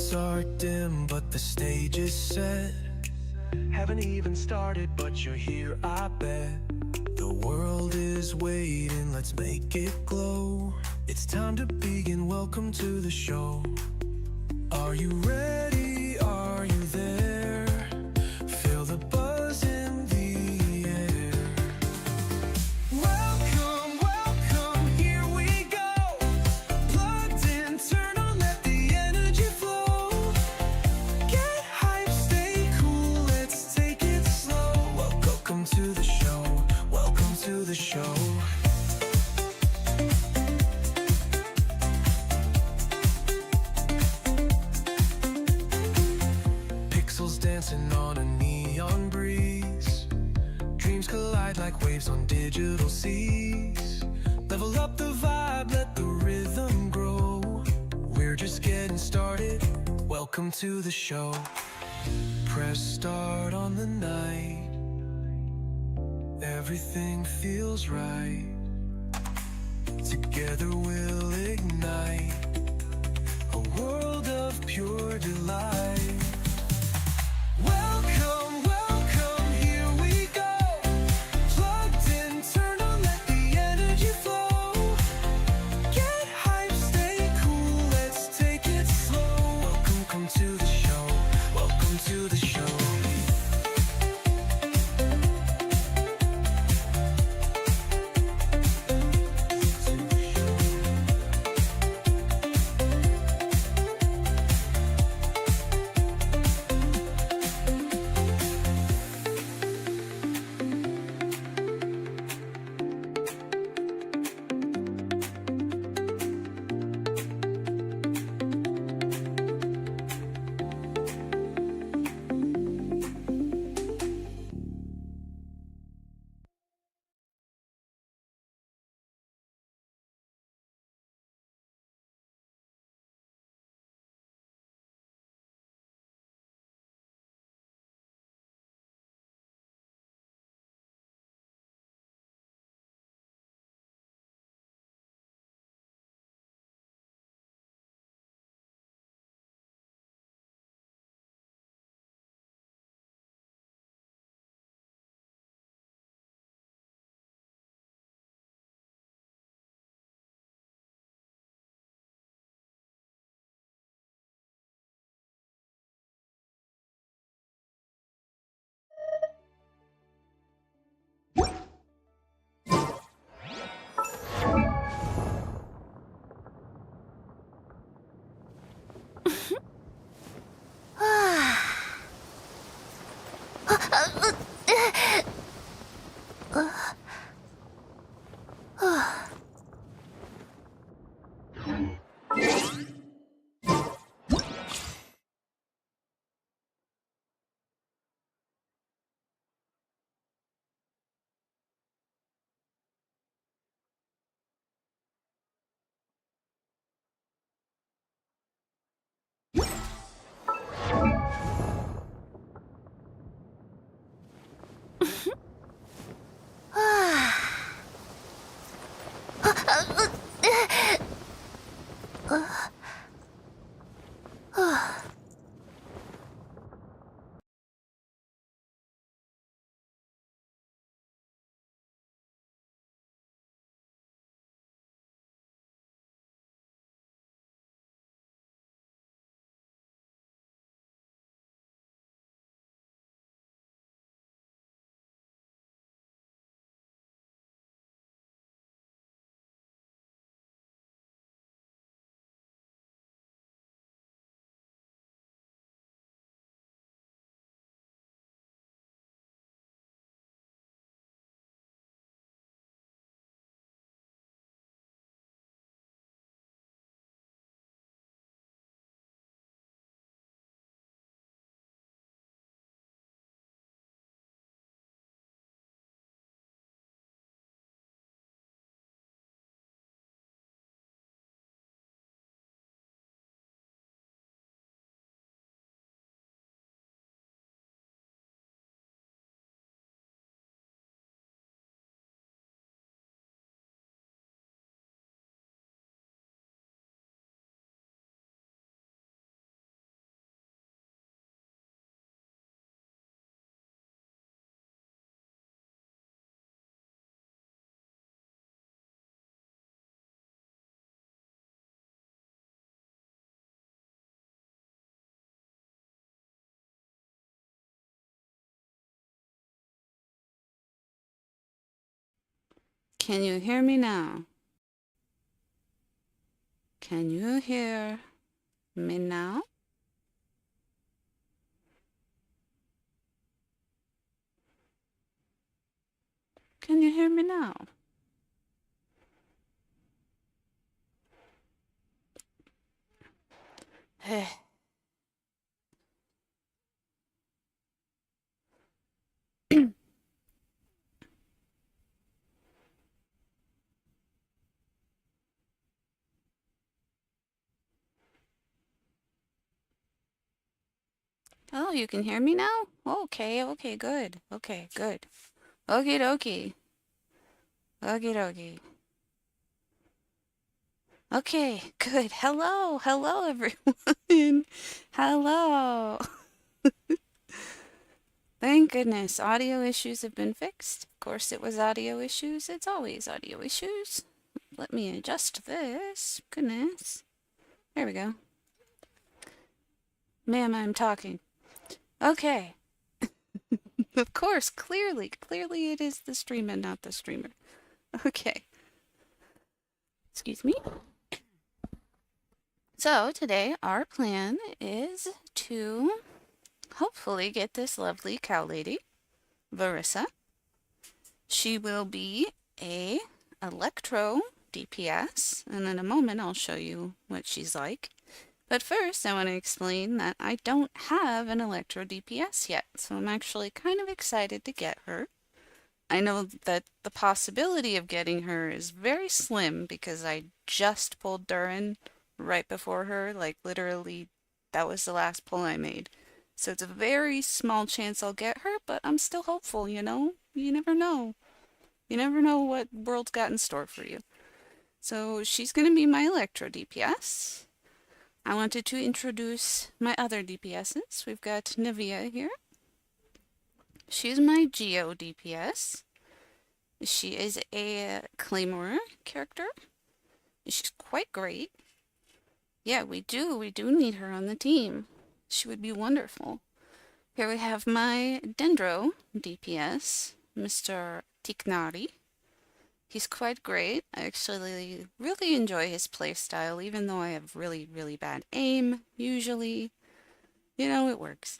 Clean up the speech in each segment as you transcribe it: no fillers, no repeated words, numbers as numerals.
lights are dim, but the stage is set. Haven't even started, but you're here, I bet. The world is waiting, let's make it glow. It's time to begin, welcome to the show. Are you ready? Are you there? Feel the buzz in the air. Welcome, welcome, here we go. Plugged in, turn on, let the energy flow. Get hyped, stay cool, let's take it slow. Welcome to the show, welcome to the show. Pixels dancing on a neon breeze. Dreams collide like waves on digital seas. Level up the vibe, let the rhythm grow. We're just getting started, welcome to the show. Press start on the night. Everything feels right. Together we'll ignite a world of pure delight. Welcome, welcome, here we go. Plugged in, turn on, let the energy flow. Get hyped, stay cool, let's take it slow. Welcome to the show, welcome to the show. Can you hear me now? Can you hear me now? Can you hear me now? Oh, you can hear me now? Okay, okay, good. Okay, good. Okie dokie. Okie dokie. Okay, good. Hello, hello, everyone. Hello. Thank goodness, audio issues have been fixed. Of course, it was audio issues. It's always audio issues. Let me adjust this. Goodness. There we go. Ma'am, I'm talking. Okay. Of course, clearly it is the stream and not the streamer. Okay. Excuse me. So today our plan is to hopefully get this lovely cow lady, Varesa. She will be a Electro DPS, and in a moment I'll show you what she's like. But first I want to explain that I don't have an Electro DPS yet, so I'm actually kind of excited to get her. I know that the possibility of getting her is very slim because I just pulled Durin right before her, like literally that was the last pull I made. So it's a very small chance I'll get her, but I'm still hopeful, you know? You never know. You never know what world's got in store for you. So she's going to be my Electro DPS. I wanted to introduce my other DPSs. We've got Nivea here. She's my Geo DPS. She is a Claymore character. She's quite great. Yeah, we do need her on the team. She would be wonderful. Here we have my Dendro DPS, Mr. Tiknari. He's quite great. I actually really enjoy his playstyle, even though I have really bad aim, usually. You know, it works.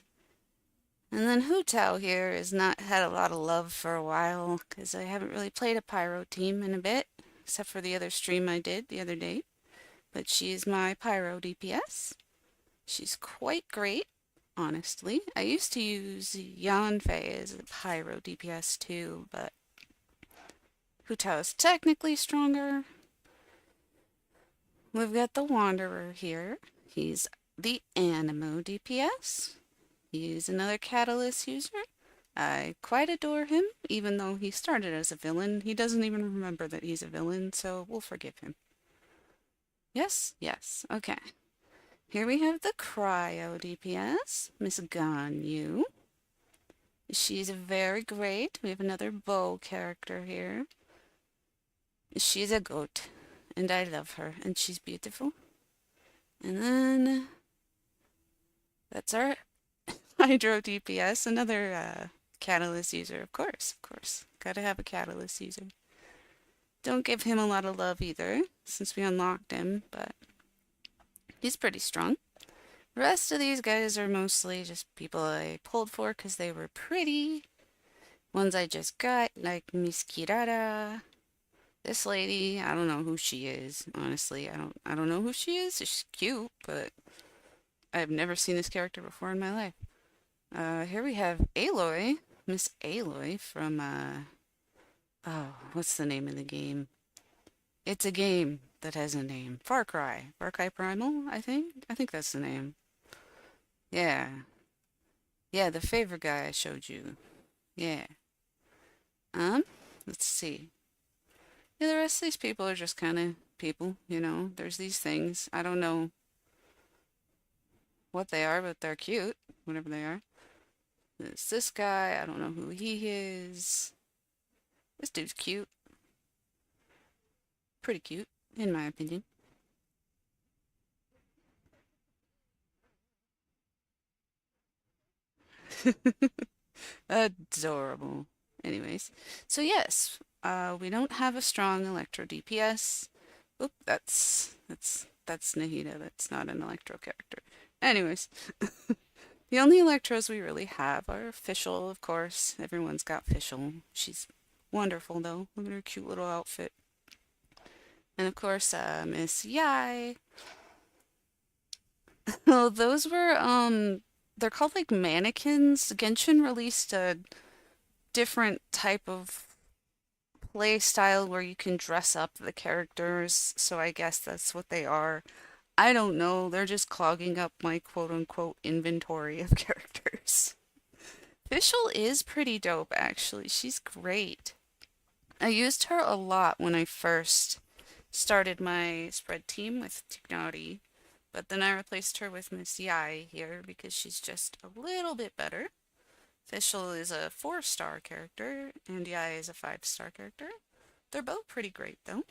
And then Hu Tao here has not had a lot of love for a while, because I haven't really played a Pyro team in a bit, except for the other stream I did the other day. But she is my Pyro DPS. She's quite great, honestly. I used to use Yanfei as a Pyro DPS too, but Hu Tao is technically stronger. We've got the Wanderer here. He's the Animo DPS. He's another Catalyst user. I quite adore him, even though he started as a villain. He doesn't even remember that he's a villain, so we'll forgive him. Yes? Yes. Okay. Here we have the Cryo DPS, Miss Ganyu. She's very great. We have another bow character here. She's a goat, and I love her, and she's beautiful. And then that's our Hydro DPS, another Catalyst user, of course, of course. Gotta have a Catalyst user. Don't give him a lot of love either, since we unlocked him, but he's pretty strong. The rest of these guys are mostly just people I pulled for because they were pretty. Ones I just got, like Miss Kirara. This lady, I don't know who she is, honestly. I don't know who she is. She's cute, but I've never seen this character before in my life. Here we have Aloy, Miss Aloy from, oh, what's the name of the game? It's a game that has a name. Far Cry. Far Cry Primal, I think? I think that's the name. Yeah. Yeah, the favorite guy I showed you. Yeah. Let's see. Yeah, the rest of these people are just kind of people, you know. There's these things. I don't know what they are, but they're cute, whatever they are. There's this guy. I don't know who he is. This dude's cute. Pretty cute, in my opinion. Adorable. Anyways, so yes, We don't have a strong Electro DPS. Oop, that's Nahida. That's not an Electro character. Anyways, the only Electros we really have are Fischl, of course. Everyone's got Fischl. She's wonderful though. Look at her cute little outfit. And of course, Miss Yai. Well, those were they're called like mannequins. Genshin released a different type of play style where you can dress up the characters, so I guess that's what they are. I don't know, they're just clogging up my quote unquote inventory of characters. Fischl is pretty dope, actually. She's great. I used her a lot when I first started my spread team with Tignari, but then I replaced her with Miss Yai here because she's just a little bit better. Fischl is a 4-star character, and Yai is a 5-star character. They're both pretty great, though.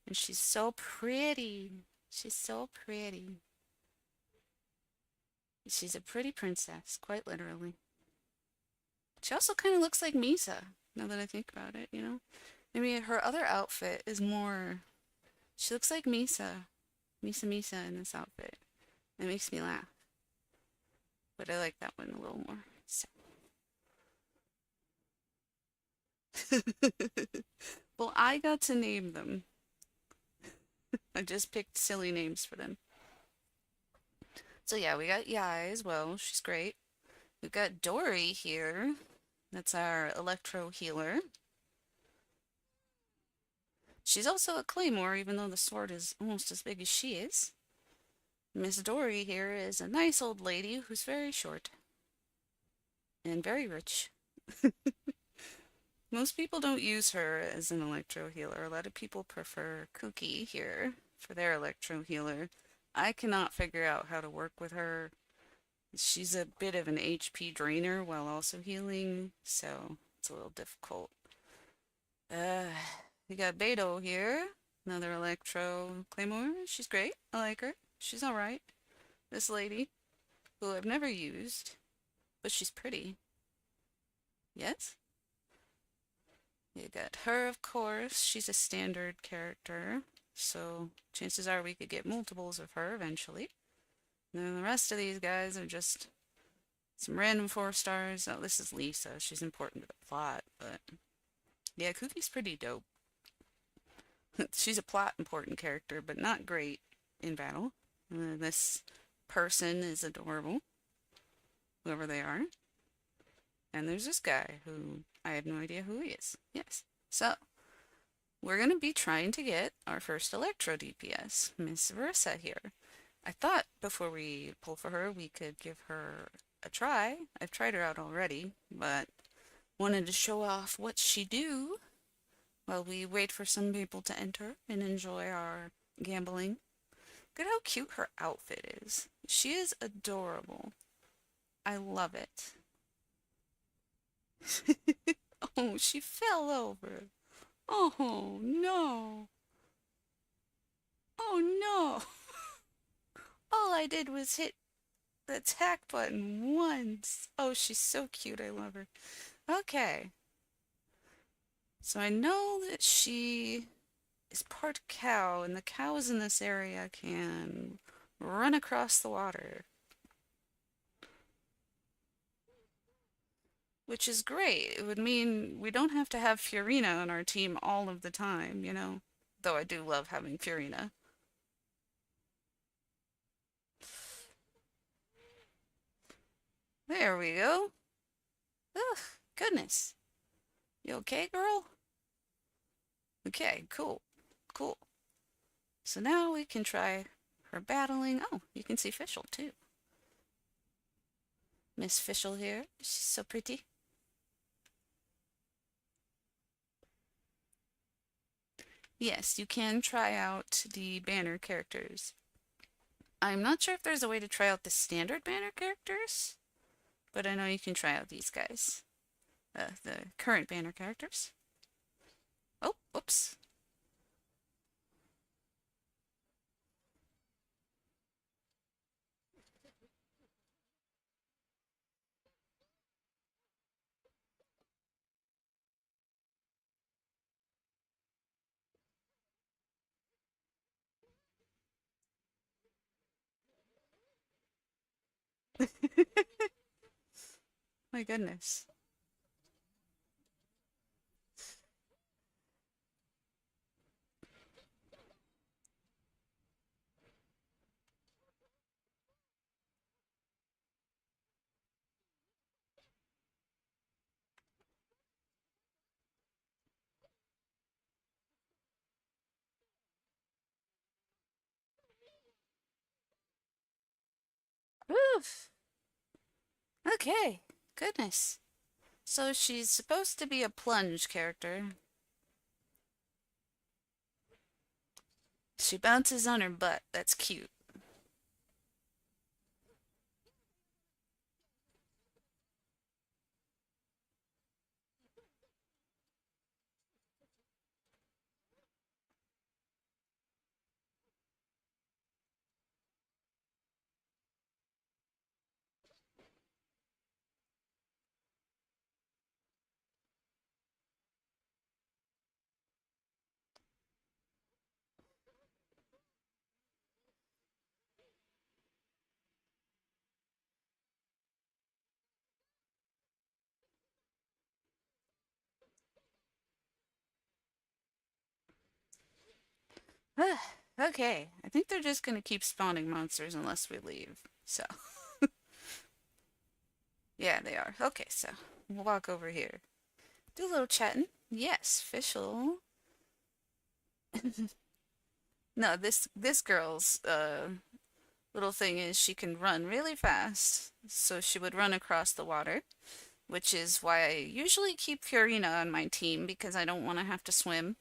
And she's so pretty. She's so pretty. She's a pretty princess, quite literally. She also kind of looks like Misa, now that I think about it, you know? Maybe her other outfit is more... She looks like Misa. Misa in this outfit. It makes me laugh. But I like that one a little more. So. Well, I got to name them. I just picked silly names for them. So yeah, we got Yai as well. She's great. We've got Dory here. That's our Electro healer. She's also a claymore, even though the sword is almost as big as she is. Miss Dory here is a nice old lady who's very short and very rich. Most people don't use her as an Electro healer. A lot of people prefer Cookie here for their Electro healer. I cannot figure out how to work with her. She's a bit of an HP drainer while also healing, so it's a little difficult. We got Beto here, another Electro Claymore. She's great. I like her. She's alright. This lady, who I've never used, but she's pretty. Yes? You got her, of course. She's a standard character, so chances are we could get multiples of her eventually. And then the rest of these guys are just some random 4-stars. Oh, this is Lisa. She's important to the plot, but yeah, Cookie's pretty dope. She's a plot important character, but not great in battle. This person is adorable, whoever they are. And there's this guy who I have no idea who he is. Yes. So, we're going to be trying to get our first Electro DPS, Miss Versa here. I thought before we pull for her, we could give her a try. I've tried her out already, but wanted to show off what she do while we wait for some people to enter and enjoy our gambling. Look at how cute her outfit is. She is adorable. I love it. Oh, she fell over. Oh, no. Oh, no. All I did was hit the attack button once. Oh, she's so cute. I love her. Okay. So I know that she is part cow, and the cows in this area can run across the water. Which is great. It would mean we don't have to have Fiorina on our team all of the time, you know? Though I do love having Fiorina. There we go. Ugh, goodness. You okay, girl? Okay, cool. Cool. So now we can try her battling. Oh, you can see Fischl too. Miss Fischl here. She's so pretty. Yes, you can try out the banner characters. I'm not sure if there's a way to try out the standard banner characters, but I know you can try out these guys. The current banner characters. Oh, whoops. My goodness. Oof. Okay. Goodness. So she's supposed to be a plunge character. She bounces on her butt. That's cute. Okay, I think they're just gonna keep spawning monsters unless we leave. So, yeah, they are. Okay, so we'll walk over here. Do a little chatting. Yes, official. No, this girl's little thing is she can run really fast. So she would run across the water, which is why I usually keep Fiorina on my team because I don't want to have to swim.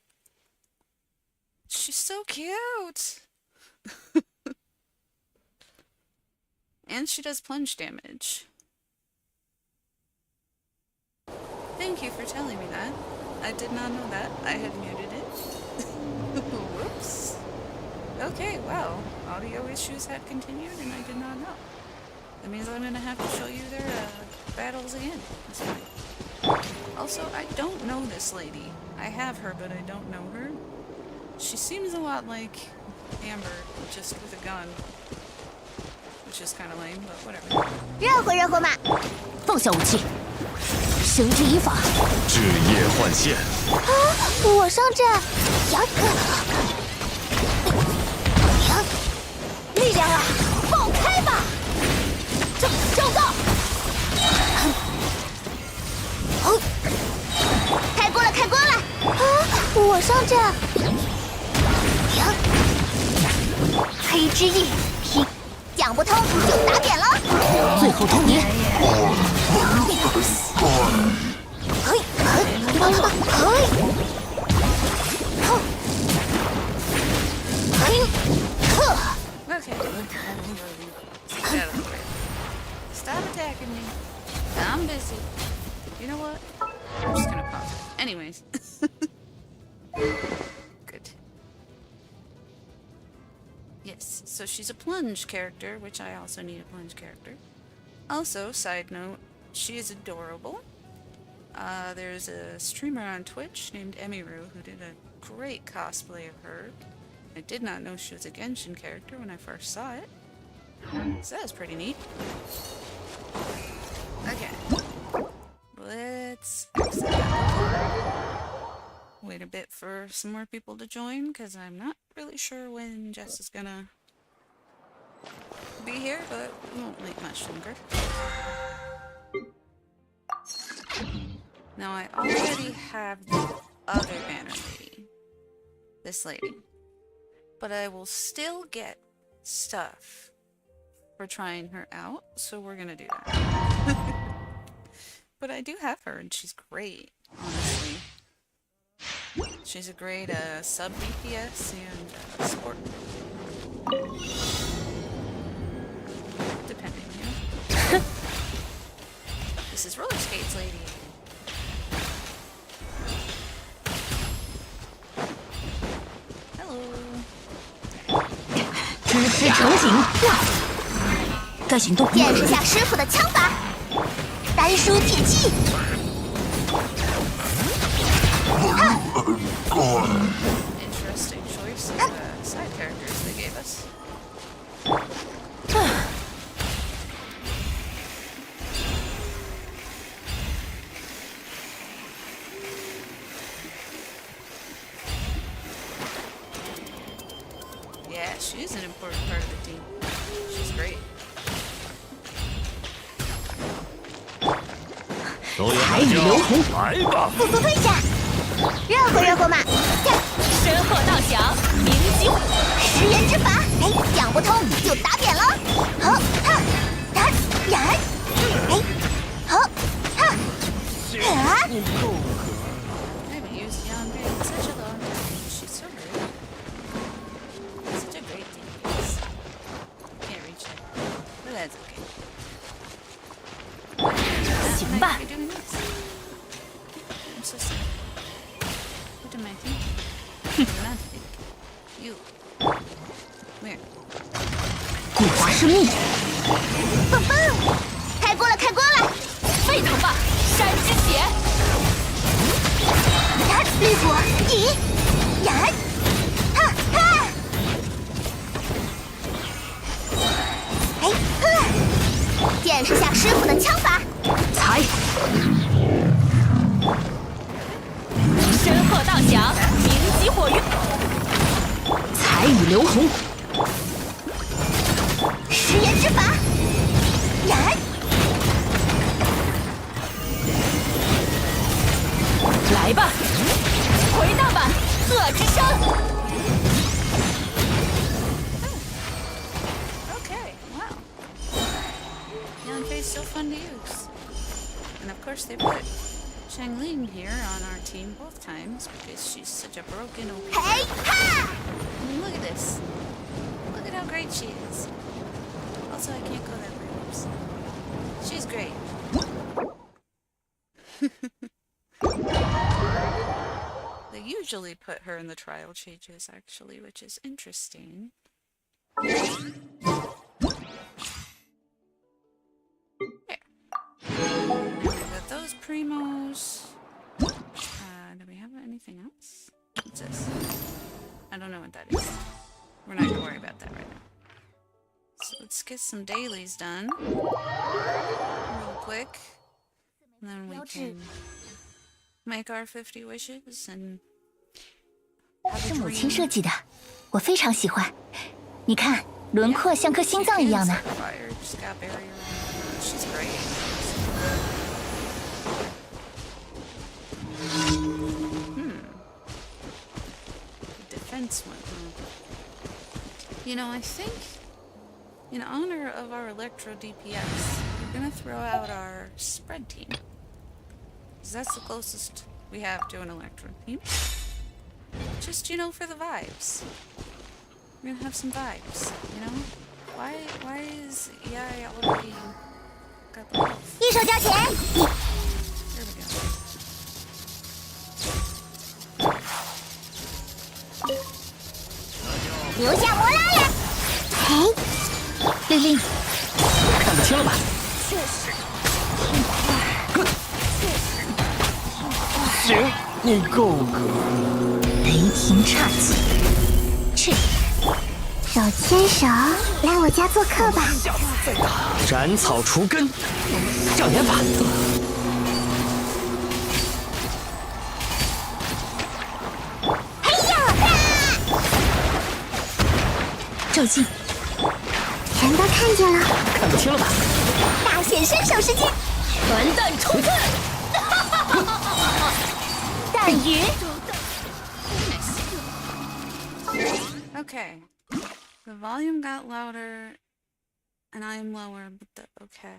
She's so cute! And she does plunge damage. Thank you for telling me that. I did not know that. I had muted it. Whoops. Okay, wow. Audio issues had continued and I did not know. That means I'm gonna have to show you their battles again. That's fine. Also, I don't know this lady. I have her, but I don't know her. She seems a lot like Amber, just with a gun. Which is kind of lame, but whatever. 任何人和马，放下武器，绳之以法。置业换现。我上阵，呀，力量啊，爆开吧！正道，开锅了，开锅了！我上阵，呀，黑之翼，劈，讲不通就打扁了。最后通牒。Okay. Get out of the way. Stop attacking me. I'm busy. You know what? I'm just gonna pause it. Anyways. Good. Yes, so she's a plunge character, which I also need a plunge character. Also, side note, she is adorable. There's a streamer on Twitch named Emiru who did a great cosplay of her. I did not know she was a Genshin character when I first saw it. So that was pretty neat. Okay. Let's exit. Wait a bit for some more people to join, because I'm not really sure when Jess is gonna be here, but we won't wait much longer. Now I already have the other banner lady. This lady. But I will still get stuff for trying her out, so we're gonna do that. But I do have her, and she's great, honestly. She's a great sub DPS and support. Depending, you know? This is roller skates, lady. Hello. 支持成型，该行动。见识下师傅的枪法，单书铁骑。Interesting choice of side characters they gave us. she's an important part of the team. She's great. 都有大叫，来吧！速速退下，热乎热乎嘛！身后道响，鸣击食人之法，哎，讲不通就打扁了。好，哈，然，哎，好，哈，啊！ I haven't used Yandere in such a long time. She's so great. Such a great DPS. Can't reach it. But that's okay. 行吧 You're doing this. I'm so sorry. What am I thinking? I'm not thinking. You. Where? 桂花生命，蹦蹦，开锅了，开锅了！沸腾吧，山之血！然，绿果，咦，然，哈哈！哎，见识下师傅的枪法。踩！身后道响，鸣击火云！彩雨流红！食人之法，然，来吧，回荡吧，鹤之声！ Okay, wow. Yanfei's so fun to use. And of course they put Changling here on our team both times because she's such a broken OP. 嘿哈！ I mean, look at this. Look at how great she is. Also, I can't go that way. She's great. They usually put her in the trial changes, actually, which is interesting. There. Got those primos. Do we have anything else? What's this? I don't know what that is. We're not gonna worry about that right now. So let's get some dailies done real quick. And then we can make our 50 wishes and have a 是母亲 dream. 设计的，我非常喜欢。你看，轮廓像颗心脏一样呢。 Fire just got barrier on her. She's great. The defense one, huh? You know, I think in honor of our Electro DPS, we're gonna throw out our spread team. 'Cause that's the closest we have to an Electro team. Just, you know, for the vibes. We're gonna have some vibes, you know? Why is Yai already got the buff? 一手交钱， There we go. 留下摩拉呀！嘿，令令，看不清了吧？行，你够格。雷霆侘寂，去。手牵手，来我家做客吧。斩草除根，障眼法。嘿呀！骤进，全都看见了。看不清了吧？大显身手时间，传弹冲刺！弹鱼。 Okay. The volume got louder and I'm lower, but okay.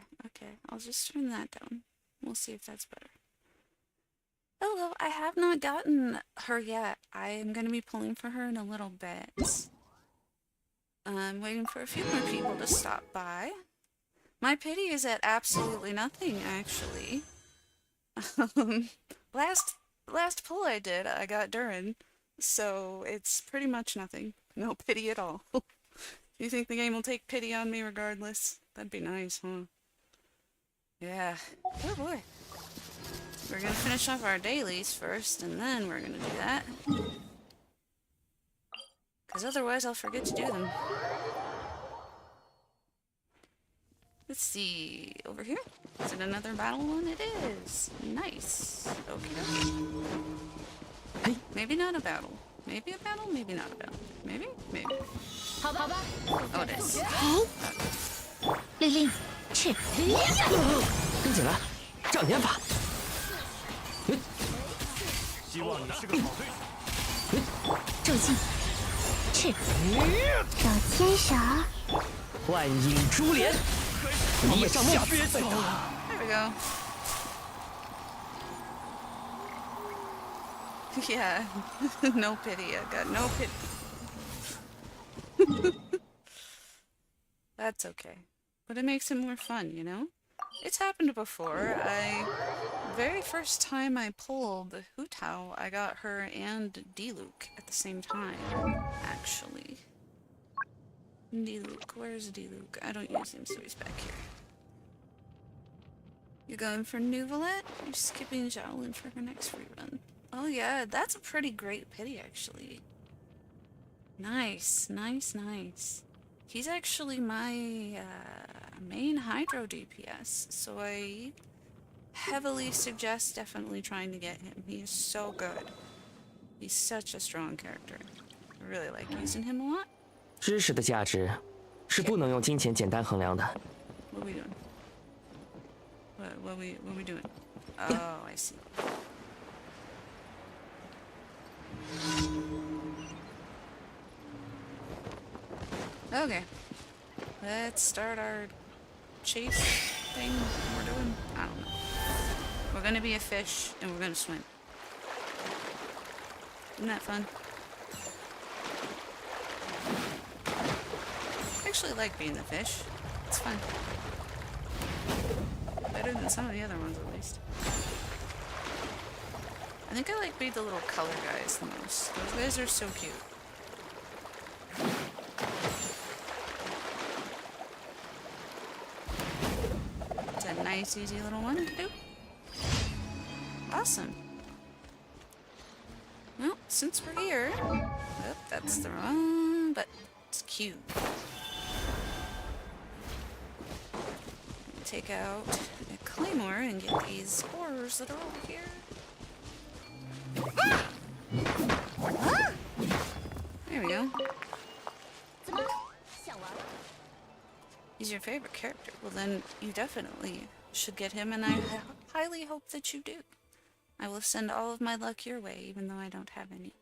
I'll just turn that down. We'll see if that's better. Hello, I have not gotten her yet. I am going to be pulling for her in a little bit. I'm waiting for a few more people to stop by. My pity is at absolutely nothing, actually. Last pull I did, I got Durin, so it's pretty much nothing. No pity at all. You think the game will take pity on me regardless? That'd be nice, huh? Yeah. Oh boy. We're gonna finish off our dailies first, and then we're gonna do that. Because otherwise I'll forget to do them. Let's see. Over here? Is it another battle one? It is. Nice. Okay. Maybe not a battle. Maybe a battle, maybe not a battle. Maybe, maybe. 好吧， Oh, it is. 律令，赤，跟紧来，障眼法。希望你是个好对手。骤进，赤，手牵手，幻影珠帘，逆上木。 There we go. Yeah, no pity. I got no pity. That's okay. But it makes it more fun, you know? It's happened before. Very first time I pulled Hu Tao, I got her and Diluc at the same time, actually. Diluc, where's Diluc? I don't use him, so he's back here. You going for Nuvalet? You're skipping Shaolin for her next rerun. Oh yeah, that's a pretty great pity, actually. Nice, nice, nice. He's actually my main Hydro DPS, so I heavily suggest definitely trying to get him. He is so good. He's such a strong character. I really like using him a lot. 知识的价值是不能用金钱简单衡量的。 What are we doing? What are we doing? Oh, I see. Okay. Let's start our chase thing we're doing. I don't know. We're gonna be a fish and we're gonna swim. Isn't that fun? I actually like being the fish. It's fun. Better than some of the other ones, at least. I think I like being the little color guys the most. Those guys are so cute. It's a nice, easy little one to do. Awesome. Well, since we're here... Oh, that's the wrong... but it's cute. Take out a claymore and get these spores that are over here. There we go. He's your favorite character. Well, then you definitely should get him, and I highly hope that you do. I will send all of my luck your way, even though I don't have any.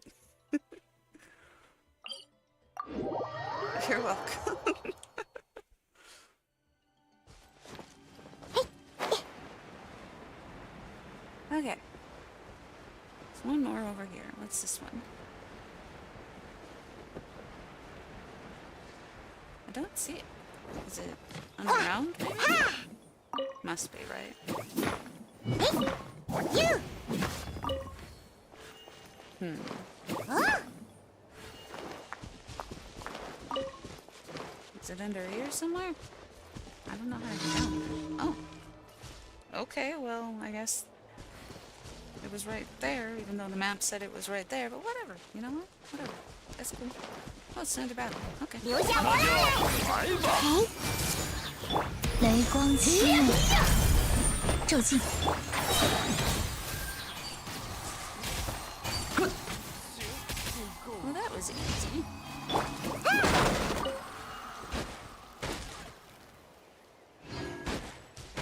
You're welcome. Okay. There's one more over here. What's this one? I don't see it. Is it underground, maybe? Must be, right? Is it under here somewhere? I don't know how to get down there. Oh. Okay, well, I guess it was right there, even though the map said it was right there, but whatever. You know what? Whatever. That's cool. Oh, it's another battle. Okay. 雷光击木，骤进， Well, that was easy.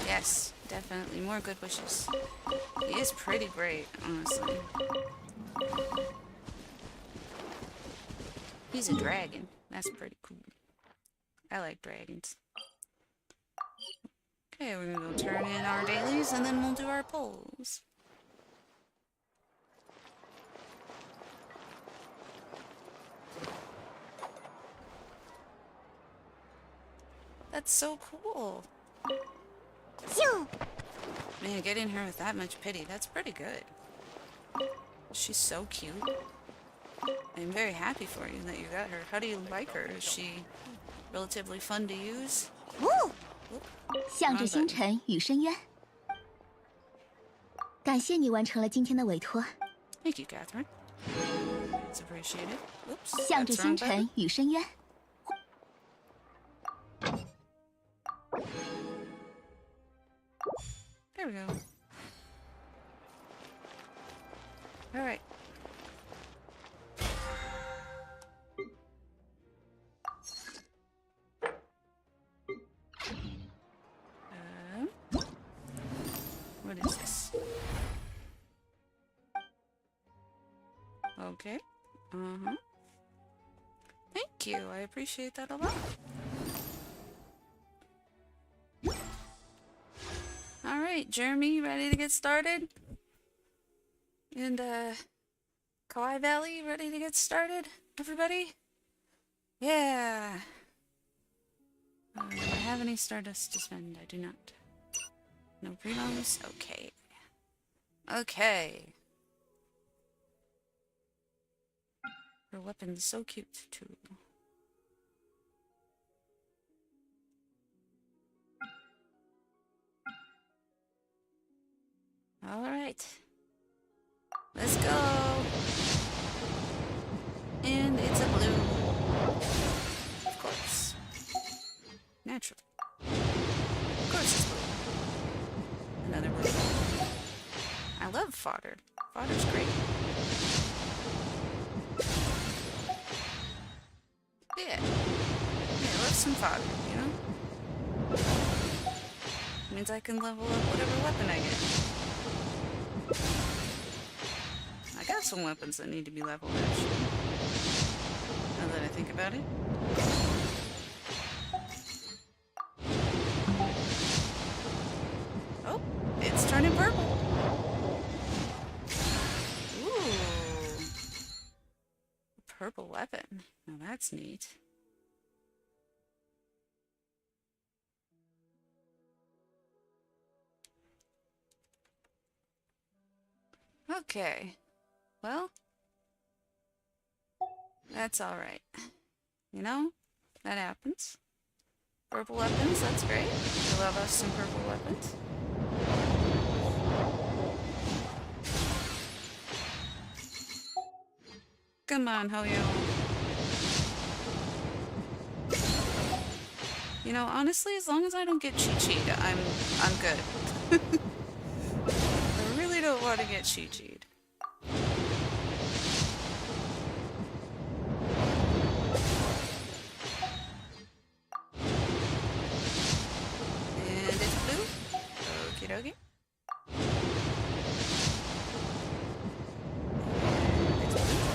Yes, definitely more good wishes. He is pretty great, honestly. He's a dragon. That's pretty cool. I like dragons. Okay, we're gonna go turn in our dailies and then we'll do our polls. That's so cool. Man, getting her with that much pity, that's pretty good. She's so cute. I'm very happy for you that you got her. How do you like her? Is she relatively fun to use? 向着星辰与深渊。感谢你完成了今天的委托。 Thank you, Catherine. It's appreciated. Oops. 向着 that's 星 wrong button. 辰与深渊。 There we go. Alright. Okay. Uh-huh. Thank you. I appreciate that a lot. Alright, Jeremy, you ready to get started? And, Kauai Valley, ready to get started? Everybody? Yeah! Do I have any Stardust to spend? I do not. No prelims? Okay. Okay. Her weapon's so cute, too. Alright. Let's go! And it's a blue. Of course. Naturally. Of course it's blue. Another blue. I love fodder. Fodder's great. Yeah. Yeah, I love some fodder, you know? Means I can level up whatever weapon I get. I got some weapons that need to be leveled, actually. Now that I think about it. Oh, it's turning purple. Ooh. A purple weapon. Now that's neat. Okay. Well, that's alright. You know, that happens. Purple weapons, that's great. We love us some purple weapons. Come on, Hoyo. You know, honestly, as long as I don't get cheat-cheat, I'm good. I really don't want to get cheat-cheat. And it's blue. Okie dokie. And it's blue.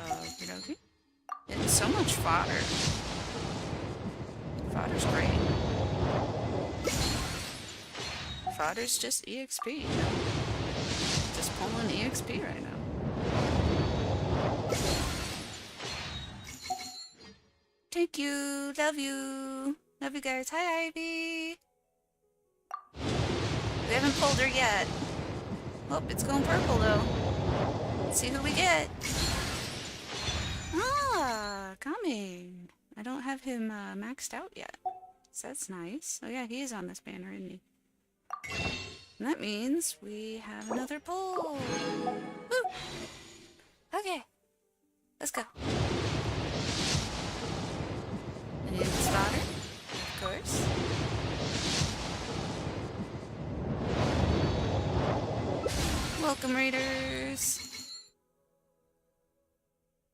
Okie dokie. And so much fodder. Fodder's great. Fodder's just EXP, you know? Just pulling EXP right now. Thank you. Love you. Love you guys. Hi, Ivy. We haven't pulled her yet. Oh, it's going purple, though. Let's see who we get. Ah, coming. I don't have him maxed out yet. So that's nice. Oh, yeah, he is on this banner, isn't he? And that means we have another pull. Woo! Okay. Let's go. And it's fodder, of course. Welcome, raiders.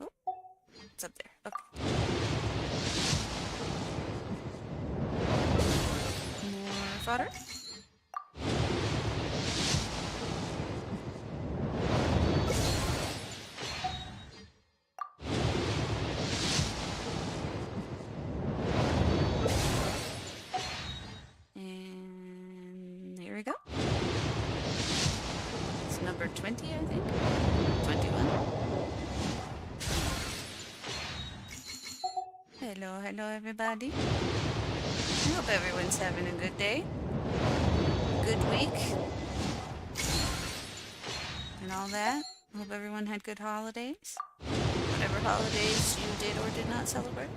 Oh, it's up there. Okay. More fodder. And there we go. It's number 20, I think. 21. Hello, hello everybody. I hope everyone's having a good day. Good week. And all that. I hope everyone had good holidays. Whatever holidays you did or did not celebrate.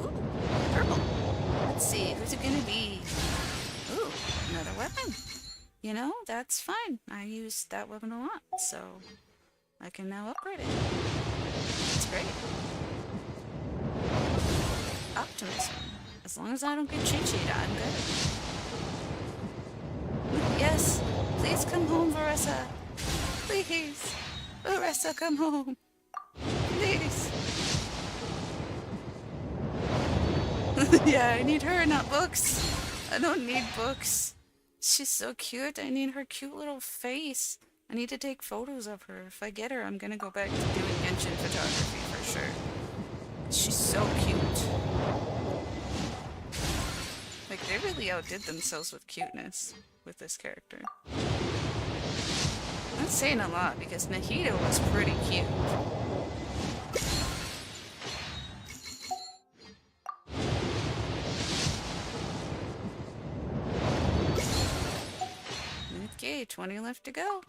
Ooh, purple. Let's see, who's it gonna be? Ooh, another weapon. You know, that's fine. I use that weapon a lot, so I can now upgrade it. It's great. Optimism. As long as I don't get cheat-cheat, I'm good. Yes, please come home, Varesa. Please. Varesa, come home. Please. Yeah, I need her, not books. I don't need books. She's so cute. I need her cute little face. I need to take photos of her. If I get her, I'm gonna go back to doing Genshin photography for sure. She's so cute. Like, they really outdid themselves with cuteness with this character. That's saying a lot because Nahida was pretty cute. Okay, 20 left to go.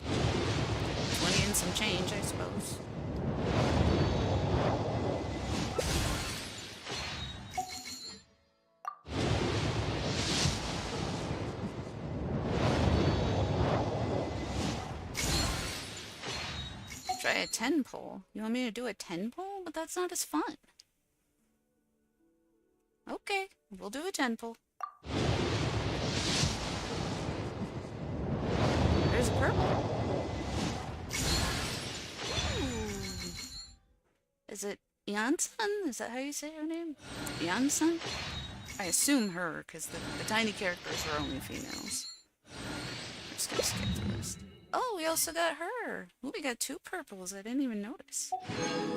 20 and some change, I suppose. Try a 10 pull. You want me to do a 10 pull? But that's not as fun. Okay, we'll do a 10 pull. There's a purple. Ooh. Is it Yansan? Is that how you say her name? Yansan? I assume her, because the tiny characters are only females. I'm just gonna skip the rest. Oh, we also got her. Ooh, we got 2 purples. I didn't even notice.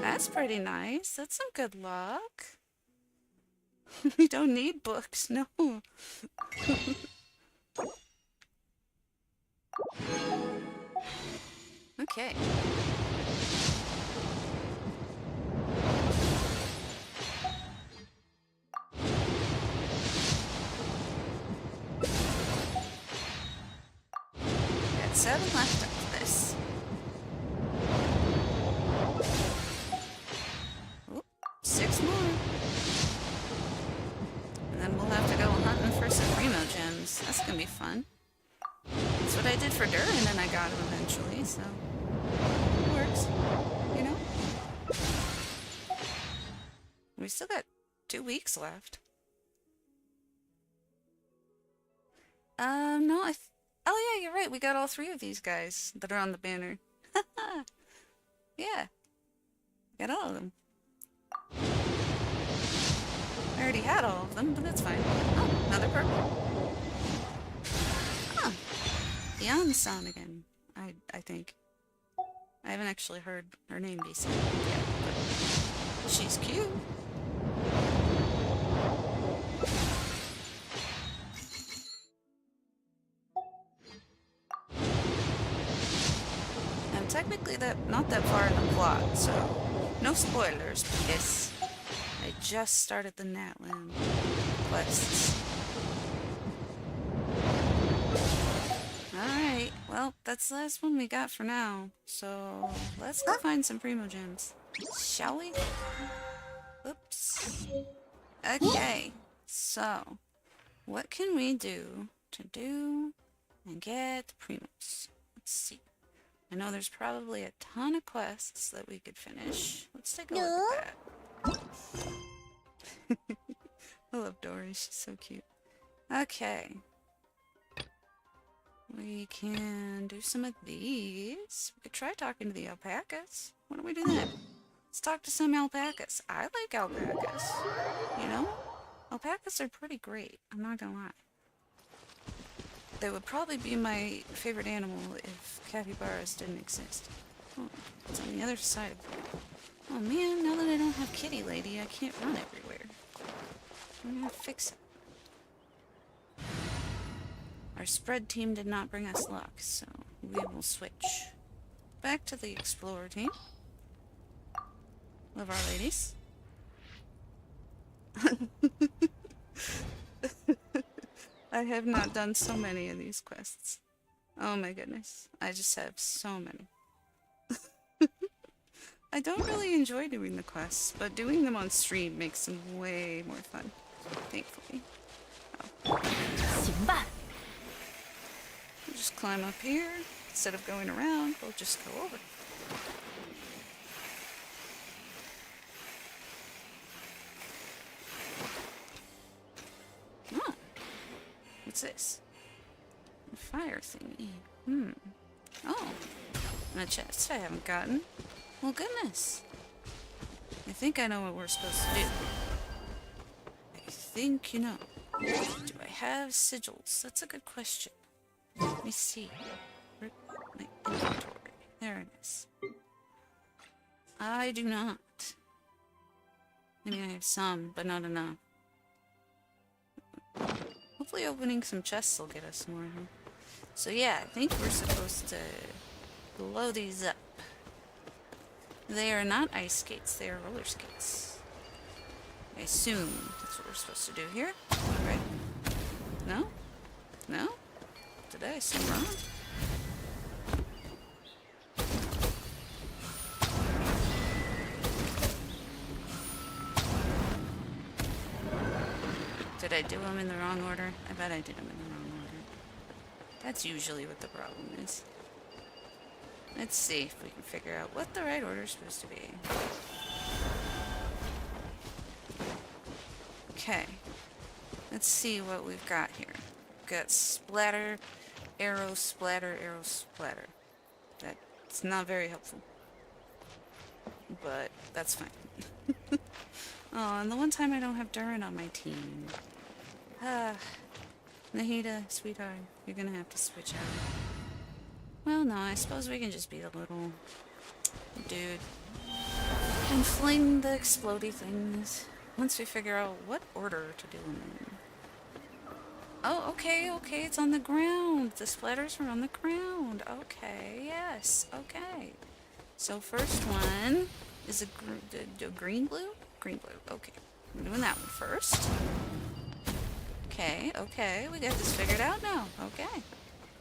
That's pretty nice. That's some good luck. We don't need books, no. Okay. Got 7 left of this. Oop, 6 more. And then we'll have to go hunting for some Primo gems. That's gonna be fun. That's what I did for Durin and I got him eventually, so it works, you know? We still got 2 weeks left. No, oh yeah, you're right, we got all 3 of these guys that are on the banner. Yeah, got all of them. I already had all of them, but that's fine. Oh, another purple. Huh. Yansan again, I think. I haven't actually heard her name be said yet, but she's cute. I'm technically not that far in the plot, so no spoilers, because I just started the Natlan quests. Alright, well, that's the last one we got for now. So, let's go find some Primo gems. Shall we? Oops. Okay, so, what can we do and get Primos? Let's see. I know there's probably a ton of quests that we could finish. Let's take a look at that. I love Dory, she's so cute. Okay. We can do some of these. We could try talking to the alpacas. Why don't we do that? Let's talk to some alpacas. I like alpacas. You know? Alpacas are pretty great. I'm not gonna lie. They would probably be my favorite animal if capybaras didn't exist. Oh, it's on the other side of it. Oh man, now that I don't have Kitty Lady, I can't run everywhere. I'm gonna fix it. Our spread team did not bring us luck, so we will switch. Back to the Explorer team. Love our ladies. I have not done so many of these quests. Oh my goodness. I just have so many. I don't really enjoy doing the quests, but doing them on stream makes them way more fun. Thankfully. Oh. 行吧。 We'll just climb up here. Instead of going around, we'll just go over. Oh. What's this? A fire thingy. Oh. And a chest I haven't gotten. Well, goodness. I think I know what we're supposed to do. I think you know. Do I have sigils? That's a good question. Let me see. Where's my inventory? There it is. I do not. I mean, I have some, but not enough. Hopefully opening some chests will get us more. Huh? So yeah, I think we're supposed to blow these up. They are not ice skates, they are roller skates. I assume that's what we're supposed to do here, right? No? No? Did I assume wrong? Did I do them in the wrong order? I bet I did them in the wrong order. That's usually what the problem is. Let's see if we can figure out what the right order is supposed to be. Okay. Let's see what we've got here. We've got splatter, arrow, splatter, arrow, splatter. That's not very helpful. But that's fine. Oh, and the one time I don't have Durin on my team. Nahida, sweetheart, you're gonna have to switch out. Well, no, I suppose we can just be the little dude and fling the explodey things once we figure out what order to do them in. Oh, okay, it's on the ground. The splatters are on the ground. Okay, yes, okay. So first one is a green blue? Green blue, okay. I'm doing that one first. Okay, we got this figured out now. Okay.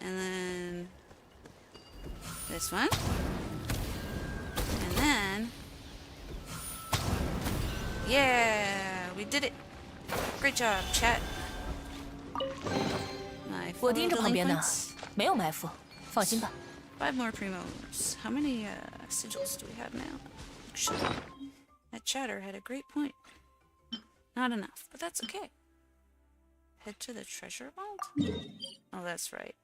And then this one. And then... Yeah! We did it! Great job, chat. My 我盯着旁边呢， delinquents. 没有埋伏，放心吧。 5 more primos. How many sigils do we have now? That chatter had a great point. Not enough, but that's okay. Head to the treasure vault? Oh, that's right.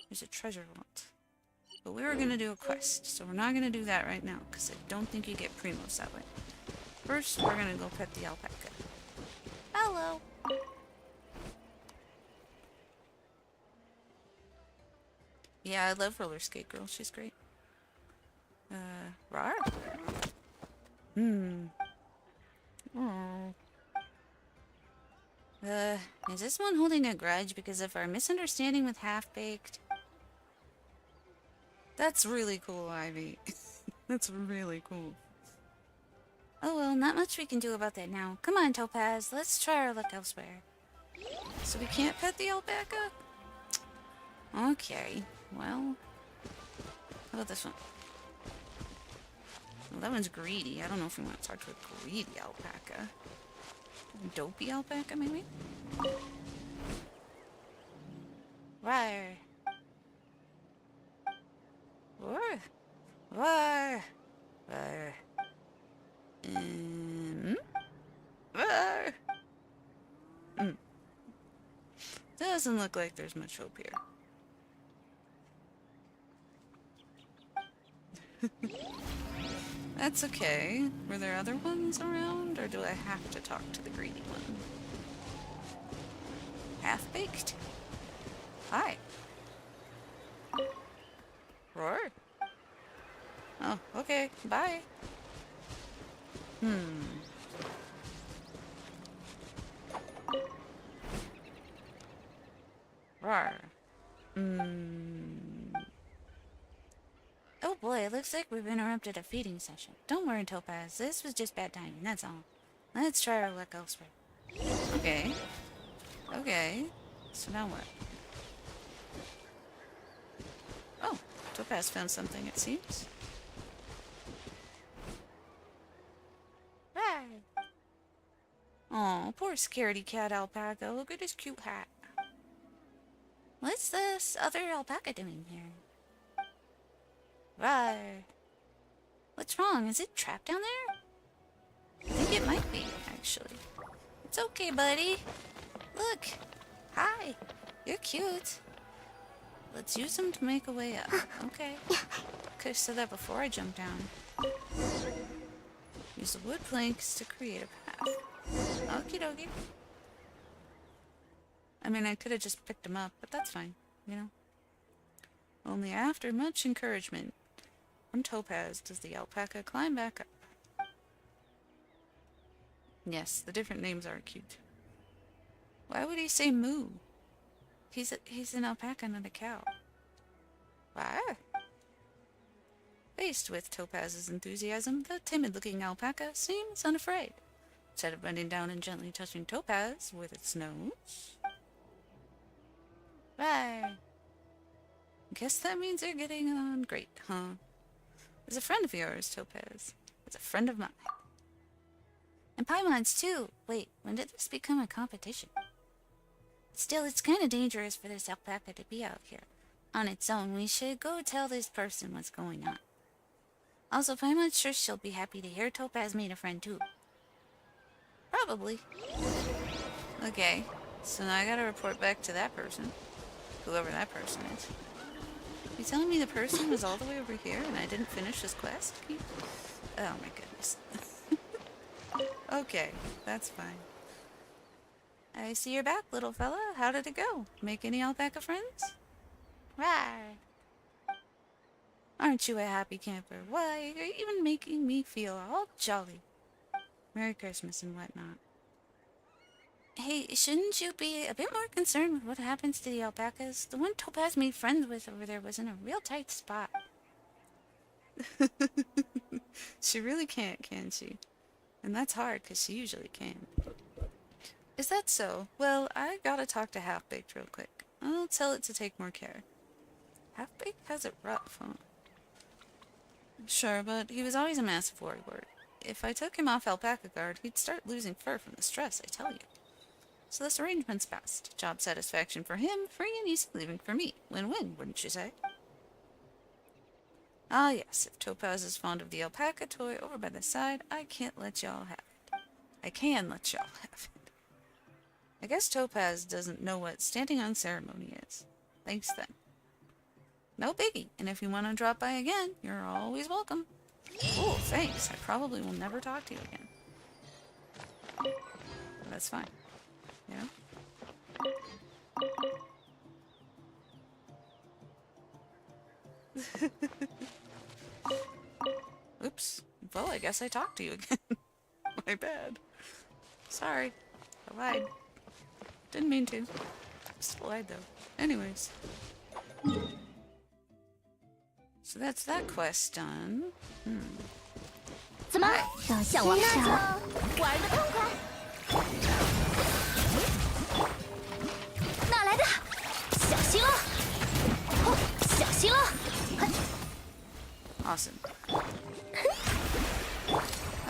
There's a treasure vault. But we were gonna do a quest, so we're not gonna do that right now, because I don't think you get primos that way. First, we're gonna go pet the alpaca. Hello! Yeah, I love Roller Skate Girl. She's great. Rar? Oh. Is this one holding a grudge because of our misunderstanding with Half-Baked? That's really cool, Ivy. That's really cool. Oh well, not much we can do about that now. Come on, Topaz, let's try our luck elsewhere. So we can't pet the alpaca? Okay, well... How about this one? Well, that one's greedy. I don't know if we want to talk to a greedy alpaca. Dopey alpaca, maybe? Rawr. Roar. Roar. Roar. Roar. Doesn't look like there's much hope here. That's okay. Were there other ones around, or do I have to talk to the greedy one? Half-Baked? Hi. Roar. Oh, okay. Bye. Roar. Oh boy, it looks like we've interrupted a feeding session. Don't worry, Topaz. This was just bad timing, that's all. Let's try our luck elsewhere. Okay. Okay. So now what? Oh, Topaz found something, it seems. Oh, poor scaredy cat alpaca. Look at his cute hat. What's this other alpaca doing here? Right. What's wrong? Is it trapped down there? I think it might be, actually. It's okay, buddy. Look. Hi. You're cute. Let's use them to make a way up. Okay. Could have said that before I jumped down. Use the wood planks to create a path. Okie dokie. I mean, I could have just picked him up, but that's fine, you know? Only after much encouragement from Topaz does the alpaca climb back up. Yes, the different names are cute. Why would he say moo? He's an alpaca, not a cow. Why? Faced with Topaz's enthusiasm, the timid-looking alpaca seems unafraid. Instead of bending down and gently touching Topaz with its nose. Bye. Guess that means you're getting on great, huh? Is a friend of yours, Topaz. Is a friend of mine. And Paimon's too. Wait, when did this become a competition? Still, it's kind of dangerous for this alpaca to be out here. On its own, we should go tell this person what's going on. Also, Paimon's sure she'll be happy to hear Topaz made a friend too. Probably. Okay, so now I gotta report back to that person. Whoever that person is. You telling me the person was all the way over here and I didn't finish this quest? Oh my goodness. Okay, that's fine. I see you're back, little fella. How did it go? Make any alpaca friends? Right. Aren't you a happy camper? Why, you're even making me feel all jolly. Merry Christmas and whatnot. Hey, shouldn't you be a bit more concerned with what happens to the alpacas? The one Topaz made friends with over there was in a real tight spot. She really can't, can she? And that's hard, because she usually can. Is that so? Well, I gotta talk to Half-Baked real quick. I'll tell it to take more care. Half-Baked has it rough, huh? Sure, but he was always a massive worrywart. If I took him off alpaca guard, he'd start losing fur from the stress, I tell you. So this arrangement's best. Job satisfaction for him, free and easy living for me. Win-win, wouldn't you say? Ah yes, if Topaz is fond of the alpaca toy over by the side, I can't let y'all have it. I can let y'all have it. I guess Topaz doesn't know what standing on ceremony is. Thanks then. No biggie, and if you want to drop by again, you're always welcome. Oh, thanks. I probably will never talk to you again. But that's fine. You know? Oops. Well, I guess I talked to you again. My bad. Sorry. I lied. Didn't mean to. Just lied, though. Anyways. So that's that quest done. 怎么要向我挑？玩得痛快！哪来的？小心了！哦，小心了！ Awesome.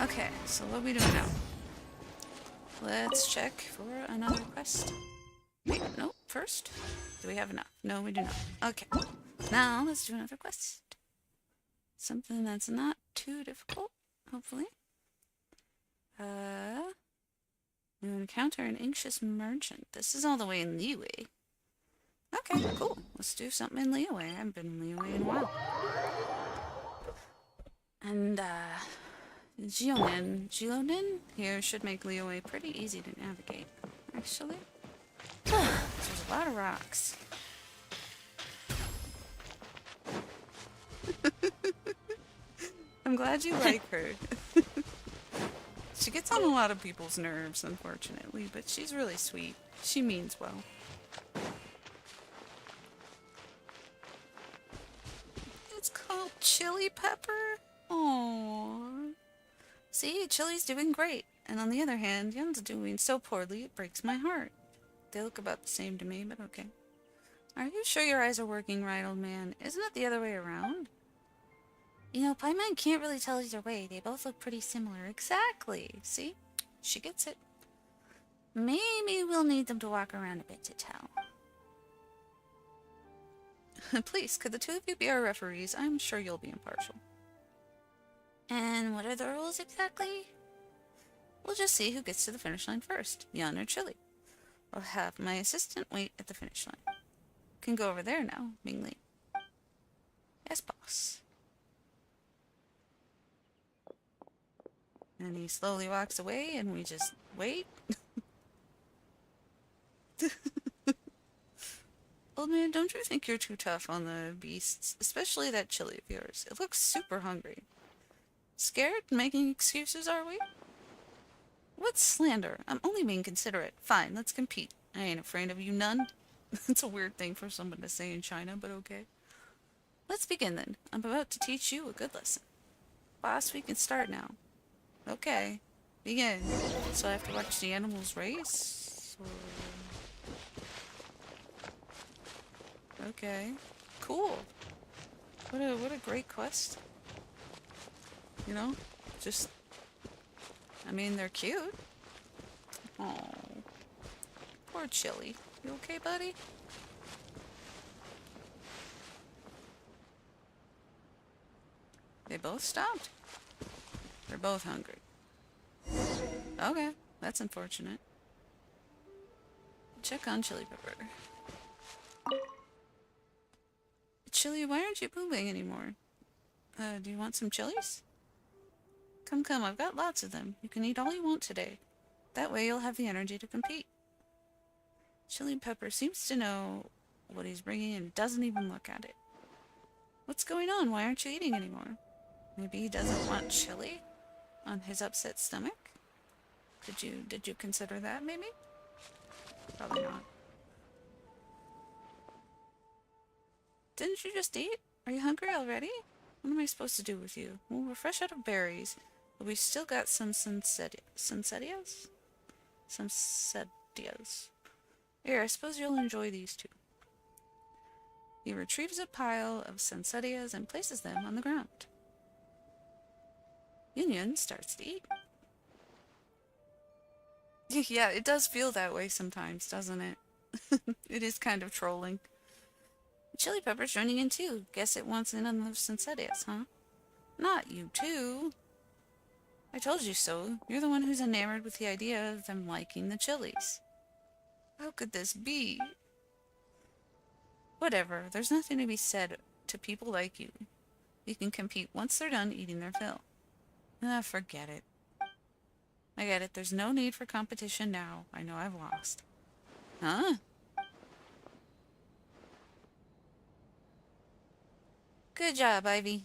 Okay, so what are we doing now? Let's check for another quest. Wait, no, first. Do we have enough? No, we do not. Okay. Now, let's do another quest. Something that's not too difficult, hopefully. You encounter an anxious merchant. This is all the way in Liyue. Okay, cool. Let's do something in Liyue. I haven't been in Liyue in a while. And, Geonin here should make Liyue pretty easy to navigate, actually. There's a lot of rocks. I'm glad you like her. She gets on a lot of people's nerves, unfortunately, but she's really sweet. She means well. It's called Chili Pepper? Aww. See, Chili's doing great. And on the other hand, Yun's doing so poorly it breaks my heart. They look about the same to me, but okay. Are you sure your eyes are working right, old man? Isn't it the other way around? You know, Paimon can't really tell either way. They both look pretty similar. Exactly. See? She gets it. Maybe we'll need them to walk around a bit to tell. Please, could the two of you be our referees? I'm sure you'll be impartial. And what are the rules exactly? We'll just see who gets to the finish line first, Yun or Chili. I'll have my assistant wait at the finish line. Can go over there now, Mingli. Yes, boss. And he slowly walks away and we just wait. Old man, don't you think you're too tough on the beasts, especially that chili of yours? It looks super hungry. Scared? Making excuses, are we? What's slander? I'm only being considerate. Fine, let's compete. I ain't afraid of you none. It's a weird thing for someone to say in China, but okay. Let's begin then. I'm about to teach you a good lesson. Boss, we can start now. Okay. Begin. So I have to watch the animals race? Or... Okay. Cool. What a great quest. You know? Just... I mean, they're cute. Oh. Poor Chili. You okay, buddy? They both stopped. They're both hungry. Okay, that's unfortunate. Check on Chili Pepper. Chili, why aren't you pooping anymore? Do you want some chilies? Come, I've got lots of them. You can eat all you want today. That way you'll have the energy to compete. Chili Pepper seems to know what he's bringing and doesn't even look at it. What's going on? Why aren't you eating anymore? Maybe he doesn't want chili on his upset stomach? Did you consider that, maybe? Probably not. Didn't you just eat? Are you hungry already? What am I supposed to do with you? Well, we're fresh out of berries, but we've still got some Sunsetias? Some Sedias. Here, I suppose you'll enjoy these too. He retrieves a pile of Sunsetias and places them on the ground. Yun starts to eat. Yeah, it does feel that way sometimes, doesn't it? It is kind of trolling. Chili Pepper's joining in too. Guess it wants in on those Sunsetias, huh? Not you too. I told you so. You're the one who's enamored with the idea of them liking the chilies. How could this be? Whatever. There's nothing to be said to people like you. You can compete once they're done eating their fill. Ah, forget it. I get it. There's no need for competition now. I know I've lost. Huh? Good job, Ivy.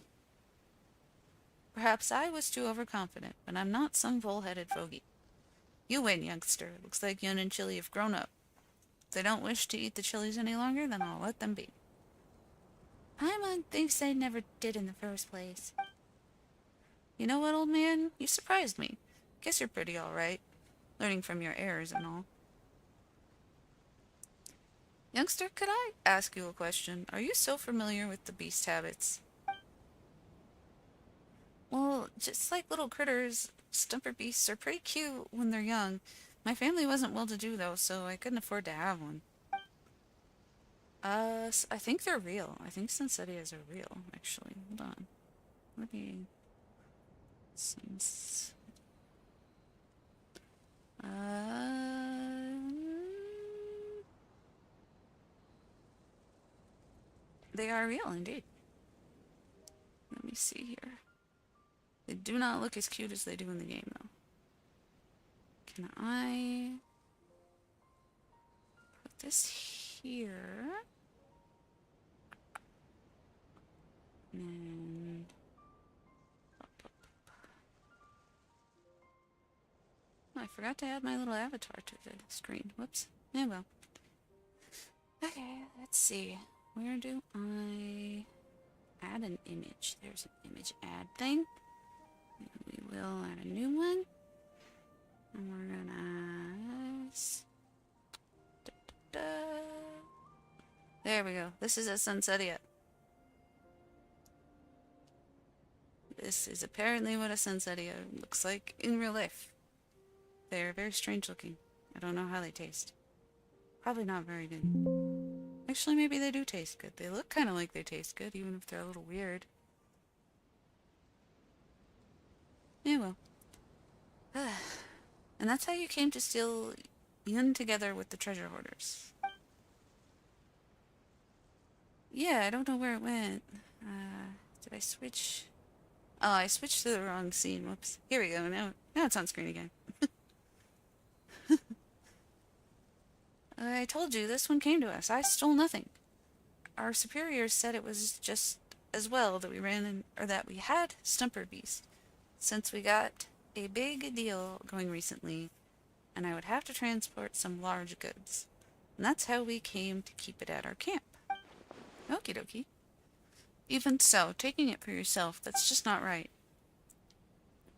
Perhaps I was too overconfident, but I'm not some bull-headed fogey. You win, youngster. Looks like Yun and Chili have grown up. If they don't wish to eat the chilies any longer, then I'll let them be. Paimon thinks they never did in the first place. You know what, old man? You surprised me. Guess you're pretty alright. Learning from your errors and all. Youngster, could I ask you a question? Are you so familiar with the beast habits? Well, just like little critters, stumper beasts are pretty cute when they're young. My family wasn't well-to-do though, so I couldn't afford to have one. I think they're real. I think Sunsetias are real, actually. Hold on. Let me... They are real, indeed. Let me see here. They do not look as cute as they do in the game, though. Can I put this here? And... Oh, I forgot to add my little avatar to the screen. Whoops. Yeah, well. Okay, let's see. Where do I add an image? There's an image add thing. And we will add a new one. And we're gonna... There we go. This is a Sunsetia. This is apparently what a Sunsetia looks like in real life. They're very strange looking. I don't know how they taste. Probably not very good. Actually, maybe they do taste good. They look kind of like they taste good, even if they're a little weird. Yeah, well. And that's how you came to steal Yun together with the treasure hoarders. Yeah, I don't know where it went. Did I switch? Oh, I switched to the wrong scene. Whoops. Here we go. Now it's on screen again. I told you, this one came to us. I stole nothing. our superiors said it was just as well that we that we had Stumper Beast, since we got a big deal going recently, and I would have to transport some large goods. And that's how we came to keep it at our camp. Okie dokie. Even so, taking it for yourself, that's just not right.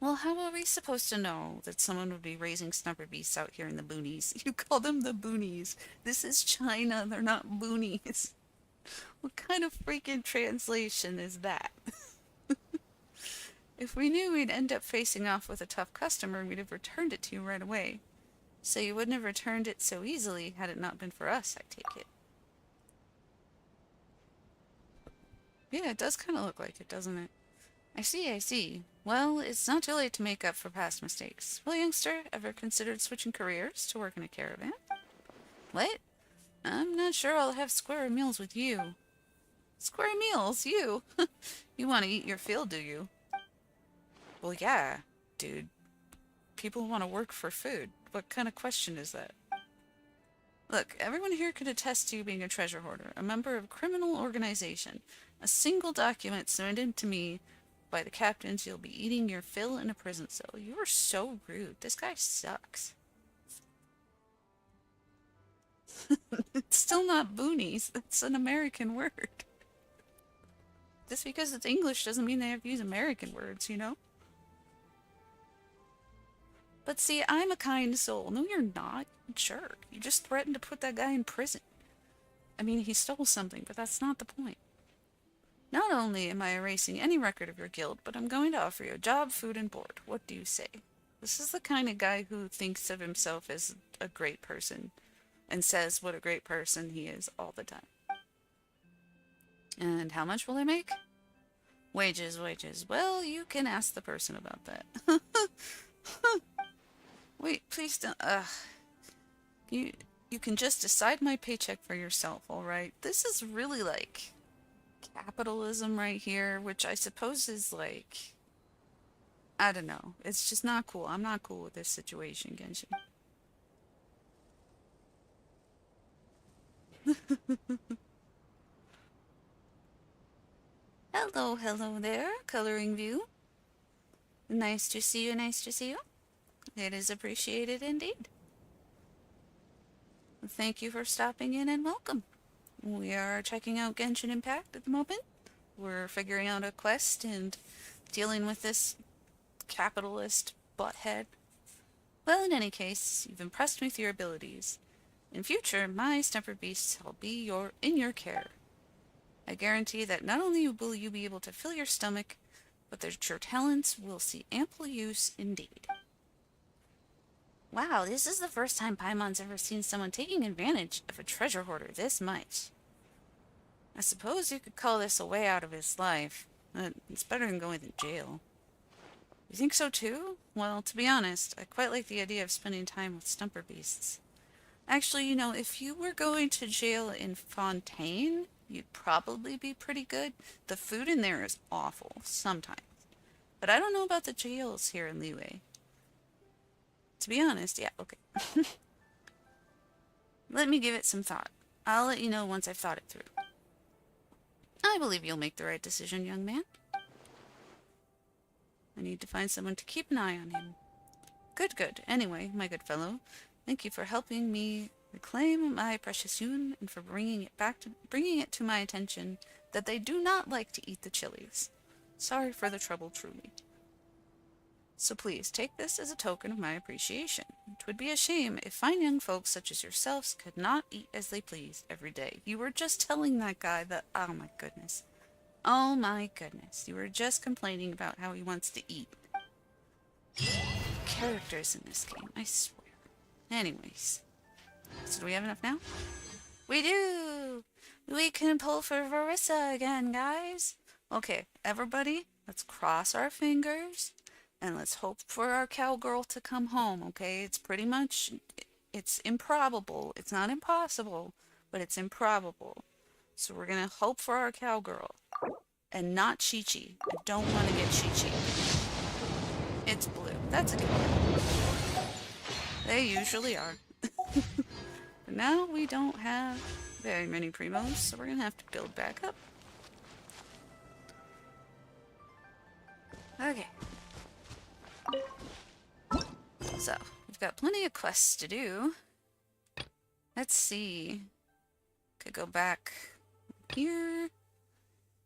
Well, how are we supposed to know that someone would be raising snubber beasts out here in the boonies? You call them the boonies. This is China, they're not boonies. What kind of freaking translation is that? If we knew we'd end up facing off with a tough customer, we'd have returned it to you right away. So you wouldn't have returned it so easily had it not been for us, I take it. Yeah, it does kind of look like it, doesn't it? I see, I see. Well, it's not too late to make up for past mistakes. Well, youngster, ever considered switching careers to work in a caravan? What? I'm not sure I'll have square meals with you. Square meals? You? You want to eat your fill, do you? Well, yeah, dude. People want to work for food. What kind of question is that? Look, everyone here could attest to you being a treasure hoarder, a member of a criminal organization. A single document submitted to me by the captains, you'll be eating your fill in a prison cell. You are so rude. This guy sucks. It's still not boonies. That's an American word. Just because it's English doesn't mean they have to use American words, you know? But see, I'm a kind soul. No, you're not. You jerk. You just threatened to put that guy in prison. I mean, he stole something, but that's not the point. Not only am I erasing any record of your guild, but I'm going to offer you a job, food, and board. What do you say? This is the kind of guy who thinks of himself as a great person and says what a great person he is all the time. And how much will I make? Wages, wages. Well, you can ask the person about that. Wait, please don't. You can just decide my paycheck for yourself, alright? This is really like capitalism right here, which I suppose is like, I don't know. It's just not cool. I'm not cool with this situation, Genshin. Hello, hello there, Coloring View. Nice to see you, nice to see you. It is appreciated indeed. Thank you for stopping in and welcome. We are checking out Genshin Impact at the moment. We're figuring out a quest and dealing with this capitalist butthead. Well, in any case, you've impressed me with your abilities. In future, my Stumper Beasts will be in your care. I guarantee that not only will you be able to fill your stomach, but that your talents will see ample use indeed. Wow, this is the first time Paimon's ever seen someone taking advantage of a treasure hoarder this much. I suppose you could call this a way out of his life, but it's better than going to jail. You think so too? Well, to be honest, I quite like the idea of spending time with Stumper Beasts. Actually, you know, if you were going to jail in Fontaine, you'd probably be pretty good. The food in there is awful, sometimes. But I don't know about the jails here in Liyue. To be honest, yeah, okay. Let me give it some thought. I'll let you know once I've thought it through. I believe you'll make the right decision, young man. I need to find someone to keep an eye on him. Good, good. Anyway, my good fellow, thank you for helping me reclaim my precious Yun and for bringing it to my attention that they do not like to eat the chilies. Sorry for the trouble, truly. So please take this as a token of my appreciation. It would be a shame if fine young folks such as yourselves could not eat as they please every day. You were just telling that guy that, oh my goodness. Oh my goodness. You were just complaining about how he wants to eat. Characters in this game, I swear. Anyways. So do we have enough now? We do! We can pull for Varesa again, guys. Okay, everybody, let's cross our fingers. And let's hope for our cowgirl to come home, okay? It's pretty much, it's improbable. It's not impossible, but it's improbable. So we're gonna hope for our cowgirl. And not Chi-Chi. I don't want to get Chi-Chi. It's blue. That's a good one. They usually are. But now we don't have very many primos, so we're gonna have to build back up. Okay. So, we've got plenty of quests to do. Let's see. Could go back here.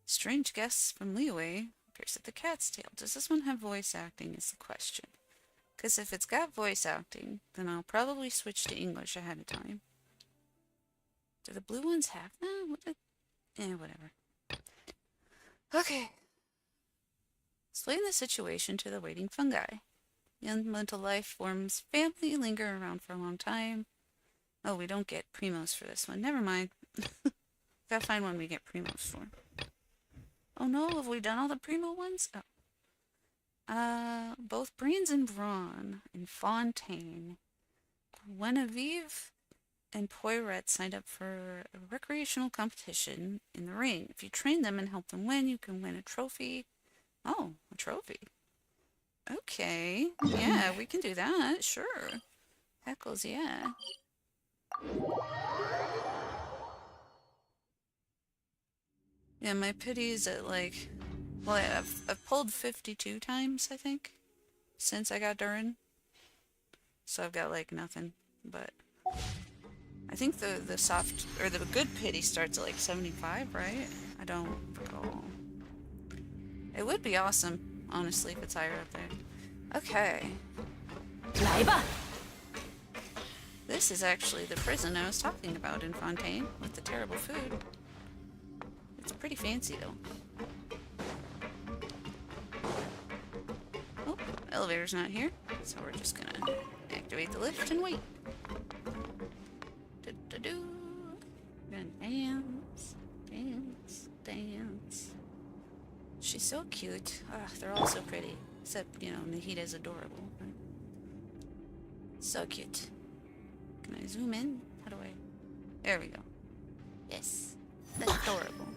Strange guests from Leeway appears at the Cat's Tail. Does this one have voice acting is the question. Because if it's got voice acting, then I'll probably switch to English ahead of time. Do the blue ones have that? Whatever. Okay. Explain the situation to the waiting fungi. The elemental life forms family linger around for a long time. Oh, we don't get primos for this one. Never mind. Gotta find one we get primos for. Oh no, have we done all the primo ones? Oh. Both Brains and Brawn in Fontaine. Guinevere and Poirette signed up for a recreational competition in the ring. If you train them and help them win, you can win a trophy. Oh, a trophy. Okay. Yeah, we can do that. Sure. Heckles, yeah. Yeah, my pity's at like... Well, I've pulled 52 times, I think, since I got Durin. So I've got like nothing, but... I think the soft, or the good pity starts at like 75, right? I don't recall. It would be awesome, honestly, if it's higher up there. Okay. 来吧， This is actually the prison I was talking about in Fontaine, with the terrible food. It's pretty fancy, though. Oh, elevator's not here, so we're just gonna activate the lift and wait. Do-do-do. We're gonna dance, dance, dance. She's so cute. Ugh, they're all so pretty. Except, you know, Nahida's adorable. Right? So cute. Can I zoom in? How do I... There we go. Yes. That's adorable.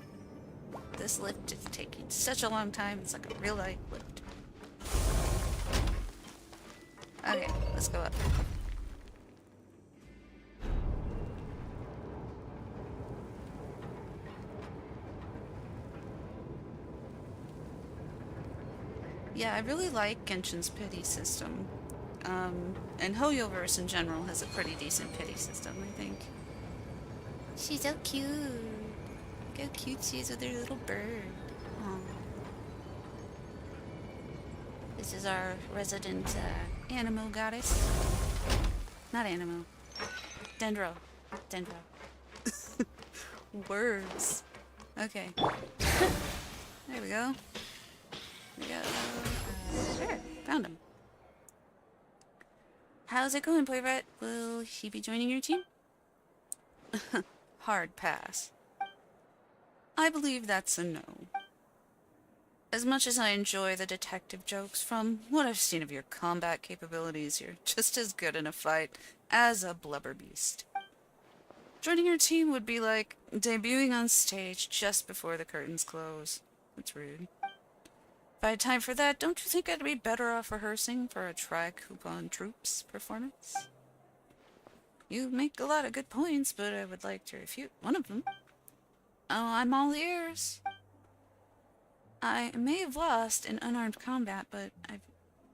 This lift is taking such a long time. It's like a real life lift. Okay, let's go up. Yeah, I really like Genshin's pity system. And Hoyoverse in general has a pretty decent pity system, I think. She's so cute. Look how cute she is with her little bird. Aww. This is our resident Animo goddess. Not Animo. Dendro. Dendro. Words. Okay. There we go. We go. Sure. Found him. How's it going, Poirette? Will he be joining your team? Hard pass. I believe that's a no. As much as I enjoy the detective jokes, from what I've seen of your combat capabilities, you're just as good in a fight as a blubber beast. Joining your team would be like debuting on stage just before the curtains close. That's rude. If I had time for that, don't you think I'd be better off rehearsing for a Tri-Coupon Troops performance? You make a lot of good points, but I would like to refute one of them. Oh, I'm all ears. I may have lost in unarmed combat, but I've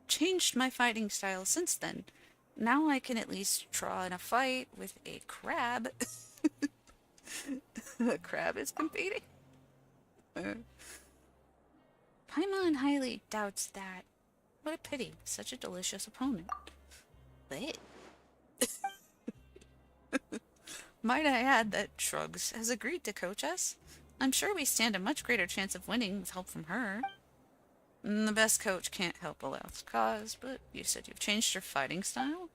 changed my fighting style since then. Now I can at least draw in a fight with a crab. A crab is competing. Paimon highly doubts that. What a pity. Such a delicious opponent. But... Might I add that Shrugs has agreed to coach us? I'm sure we stand a much greater chance of winning with help from her. The best coach can't help a lost cause, but you said you've changed your fighting style?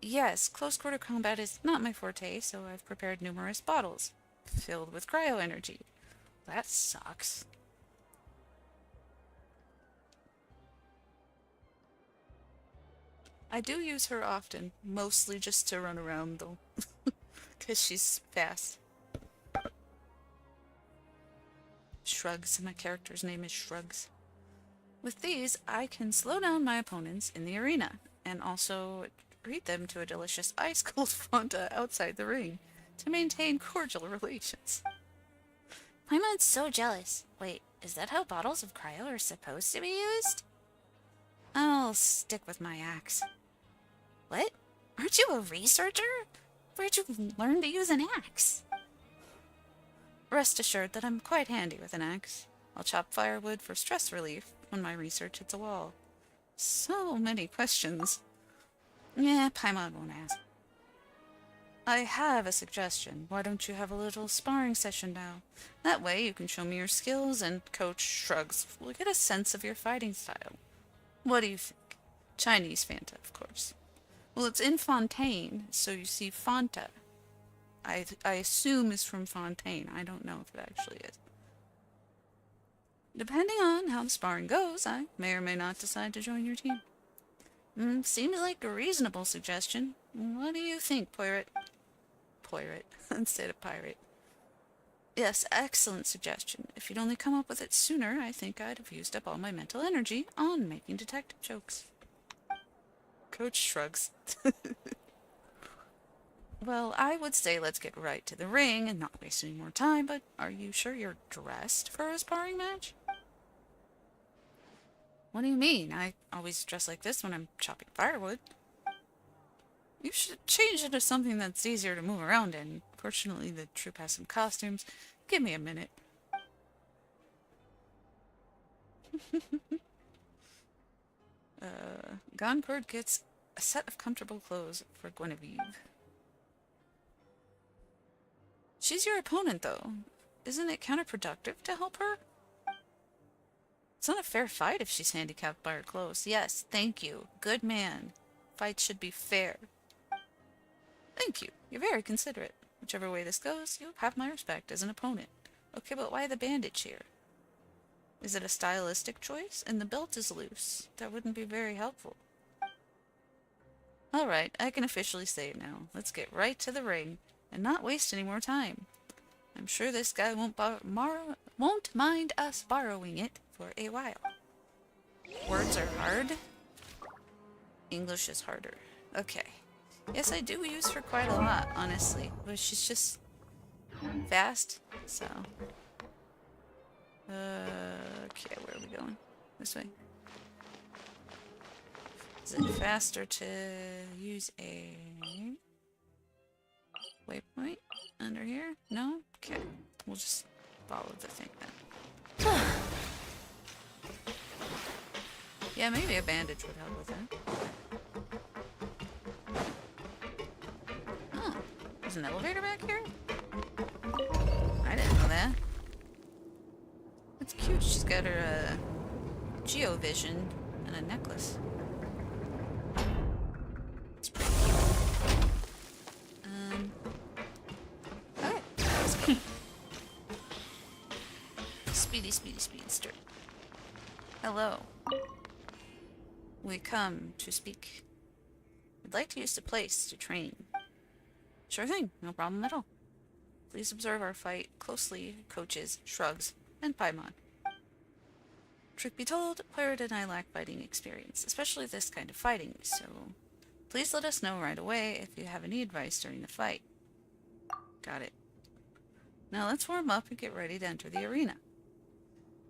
Yes, close quarter combat is not my forte, so I've prepared numerous bottles, filled with cryo energy. That sucks. I do use her often, mostly just to run around though, because she's fast. Shrugs, my character's name is Shrugs. With these, I can slow down my opponents in the arena, and also treat them to a delicious ice-cold Fanta outside the ring to maintain cordial relations. Paimon's so jealous. Wait, is that how bottles of cryo are supposed to be used? I'll stick with my axe. What? Aren't you a researcher? Where'd you learn to use an axe? Rest assured that I'm quite handy with an axe. I'll chop firewood for stress relief when my research hits a wall. So many questions. Yeah, Paimon won't ask. I have a suggestion. Why don't you have a little sparring session now? That way you can show me your skills and Coach shrugs. We'll get a sense of your fighting style. What do you think? Chinese Fanta, of course. Well, it's in Fontaine, so you see Fanta. I assume is from Fontaine. I don't know if it actually is. Depending on how the sparring goes, I may or may not decide to join your team. Seems like a reasonable suggestion. What do you think, Pirate? Pirate, instead of pirate. Yes, excellent suggestion. If you'd only come up with it sooner, I think I'd have used up all my mental energy on making detective jokes. Coach shrugs. Well, I would say let's get right to the ring and not waste any more time, but are you sure you're dressed for a sparring match? What do you mean? I always dress like this when I'm chopping firewood. You should change it to something that's easier to move around in. Fortunately, the troupe has some costumes. Give me a minute. Goncord gets a set of comfortable clothes for Guinevere. She's your opponent, though. Isn't it counterproductive to help her? It's not a fair fight if she's handicapped by her clothes. Yes, thank you. Good man. Fights should be fair. Thank you. You're very considerate. Whichever way this goes, you'll have my respect as an opponent. Okay, but why the bandage here? Is it a stylistic choice? And the belt is loose. That wouldn't be very helpful. Alright, I can officially say it now. Let's get right to the ring and not waste any more time. I'm sure this guy won't mind us borrowing it for a while. Words are hard. English is harder. Okay. Yes, I do use her quite a lot, honestly. But she's just fast, so... okay, where are we going? This way. Is it faster to use a waypoint under here? No? Okay. We'll just follow the thing then. Yeah, maybe a bandage would help with that. Oh, there's an elevator back here? I didn't know that. That's cute. She's got her geovision and a necklace. It's pretty cute. Okay, let's go. Speedy, speedy, speedster. Hello. We come to speak. We'd like to use the place to train. Sure thing, no problem at all. Please observe our fight closely, coaches, shrugs, and Paimon. Truth be told, Pirate and I lack fighting experience, especially this kind of fighting, so please let us know right away if you have any advice during the fight. Got it. Now let's warm up and get ready to enter the arena.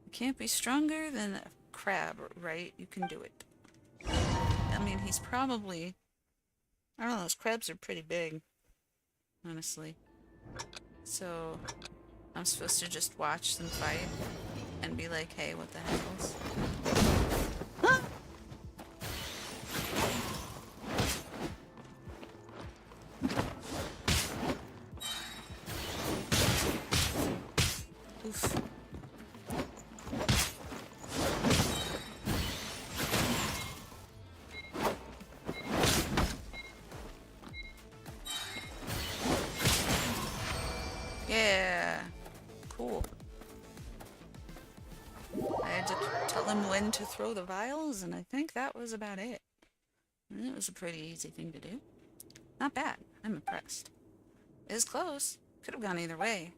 You can't be stronger than a crab, right? You can do it. I mean, he's probably... I don't know, those crabs are pretty big. Honestly. So, I'm supposed to just watch them fight and be like, hey, what the heckles? Huh? Oof. Yeah, cool. I had to tell him when to throw the vials, and I think that was about it. And it was a pretty easy thing to do. Not bad. I'm impressed. It was close. Could have gone either way.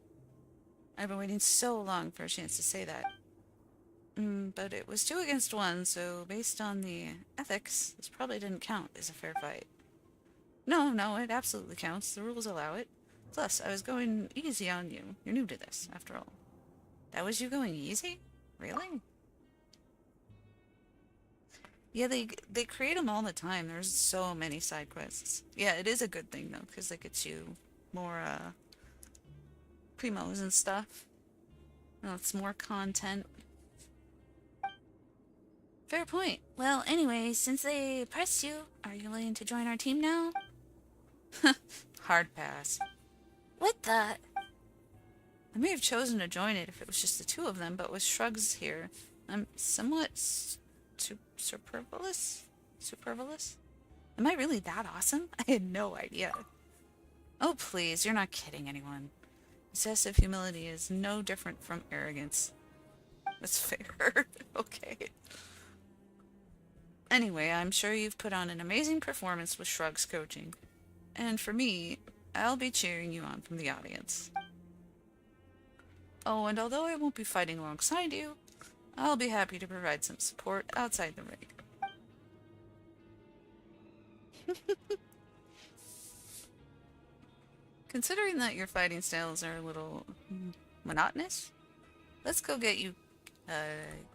I've been waiting so long for a chance to say that. But it was 2 against 1, so based on the ethics, this probably didn't count as a fair fight. No, no, it absolutely counts. The rules allow it. Plus, I was going easy on you. You're new to this, after all. That was you going easy? Really? Yeah, they create them all the time. There's so many side quests. Yeah, it is a good thing, though, because it gets you more, primos and stuff. Well, it's more content. Fair point. Well, anyway, since they pressed you, are you willing to join our team now? Hard pass. What the? I may have chosen to join it if it was just the two of them, but with Shrugs here, I'm somewhat superfluous? Superfluous? Am I really that awesome? I had no idea. Oh, please, you're not kidding anyone. Excessive humility is no different from arrogance. That's fair. Okay. Anyway, I'm sure you've put on an amazing performance with Shrug's coaching. And for me, I'll be cheering you on from the audience. Oh, and although I won't be fighting alongside you, I'll be happy to provide some support outside the ring. Considering that your fighting styles are a little monotonous, let's go get you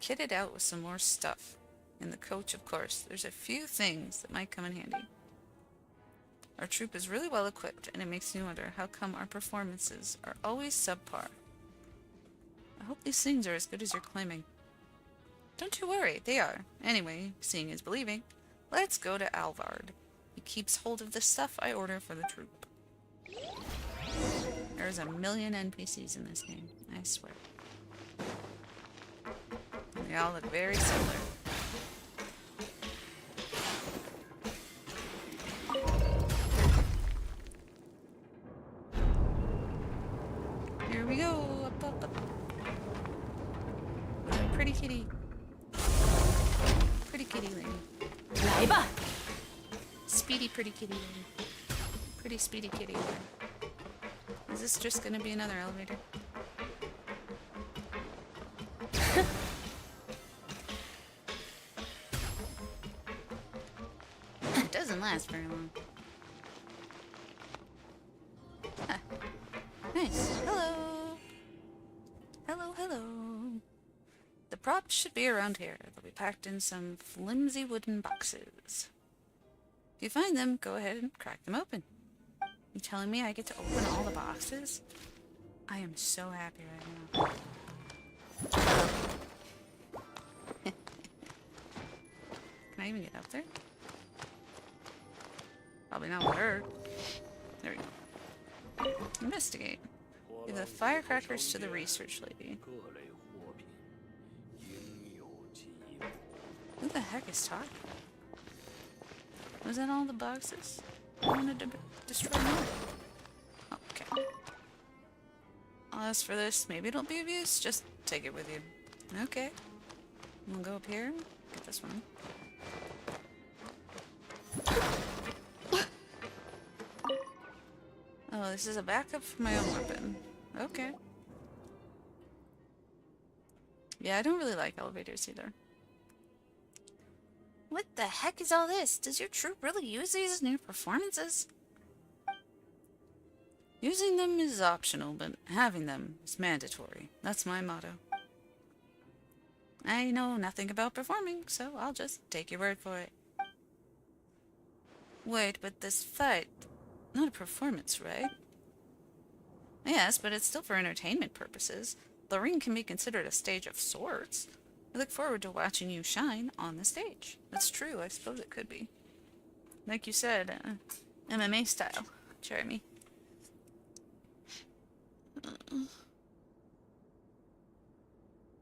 kitted out with some more stuff. And the coach, of course, there's a few things that might come in handy. Our troop is really well equipped, and it makes me wonder how come our performances are always subpar. I hope these things are as good as you're claiming. Don't you worry, they are. Anyway, seeing is believing. Let's go to Alvard. He keeps hold of the stuff I order for the troop. There's a million NPCs in this game, I swear. And they all look very similar. Here we go. Up, up, up. Pretty kitty. Pretty kitty lady. 来吧， Speedy pretty kitty lady. Pretty speedy kitty lady. Is this just gonna be another elevator? It doesn't last very long. Huh. Nice. Hello. Hello, hello. The props should be around here. They'll be packed in some flimsy wooden boxes. If you find them, go ahead and crack them open. You telling me I get to open all the boxes? I am so happy right now. Can I even get up there? Probably not with her. There we go. Investigate. Give the firecrackers to the research lady. Who the heck is talking? Was that all the boxes? I wanted to destroy more. Oh, okay. As for this, maybe it'll be of use. Just take it with you. Okay. We'll go up here. Get this one. Oh, this is a backup for my own weapon. Okay. Yeah, I don't really like elevators either. What the heck is all this? Does your troop really use these as new performances? Using them is optional, but having them is mandatory. That's my motto. I know nothing about performing, so I'll just take your word for it. Wait, but this fight... not a performance, right? Yes, but it's still for entertainment purposes. The ring can be considered a stage of sorts. I look forward to watching you shine on the stage. That's true, I suppose it could be. Like you said, MMA style, Jeremy.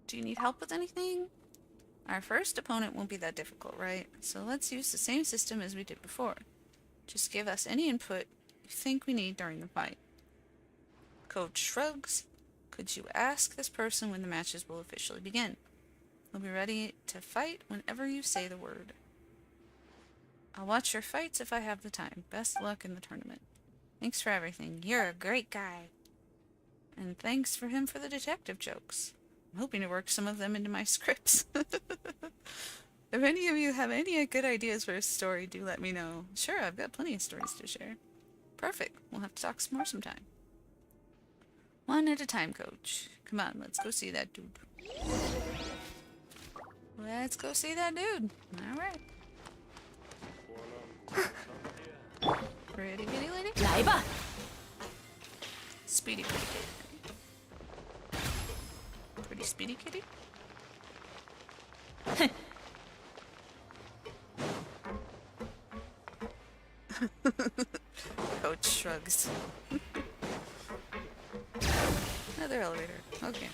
Do you need help with anything? Our first opponent won't be that difficult, right? So let's use the same system as we did before. Just give us any input you think we need during the fight. Coach shrugs. Could you ask this person when the matches will officially begin? We'll be ready to fight whenever you say the word. I'll watch your fights if I have the time. Best luck in the tournament. Thanks for everything. You're a great guy. And thanks for him for the detective jokes. I'm hoping to work some of them into my scripts. If any of you have any good ideas for a story, do let me know. Sure, I've got plenty of stories to share. Perfect. We'll have to talk some more sometime. One at a time, coach. Come on, let's go see that dude. Let's go see that dude. Alright. Pretty kitty lady? 来吧， Speedy pretty kitty. Pretty speedy kitty? Coach shrugs. Another elevator. Okay.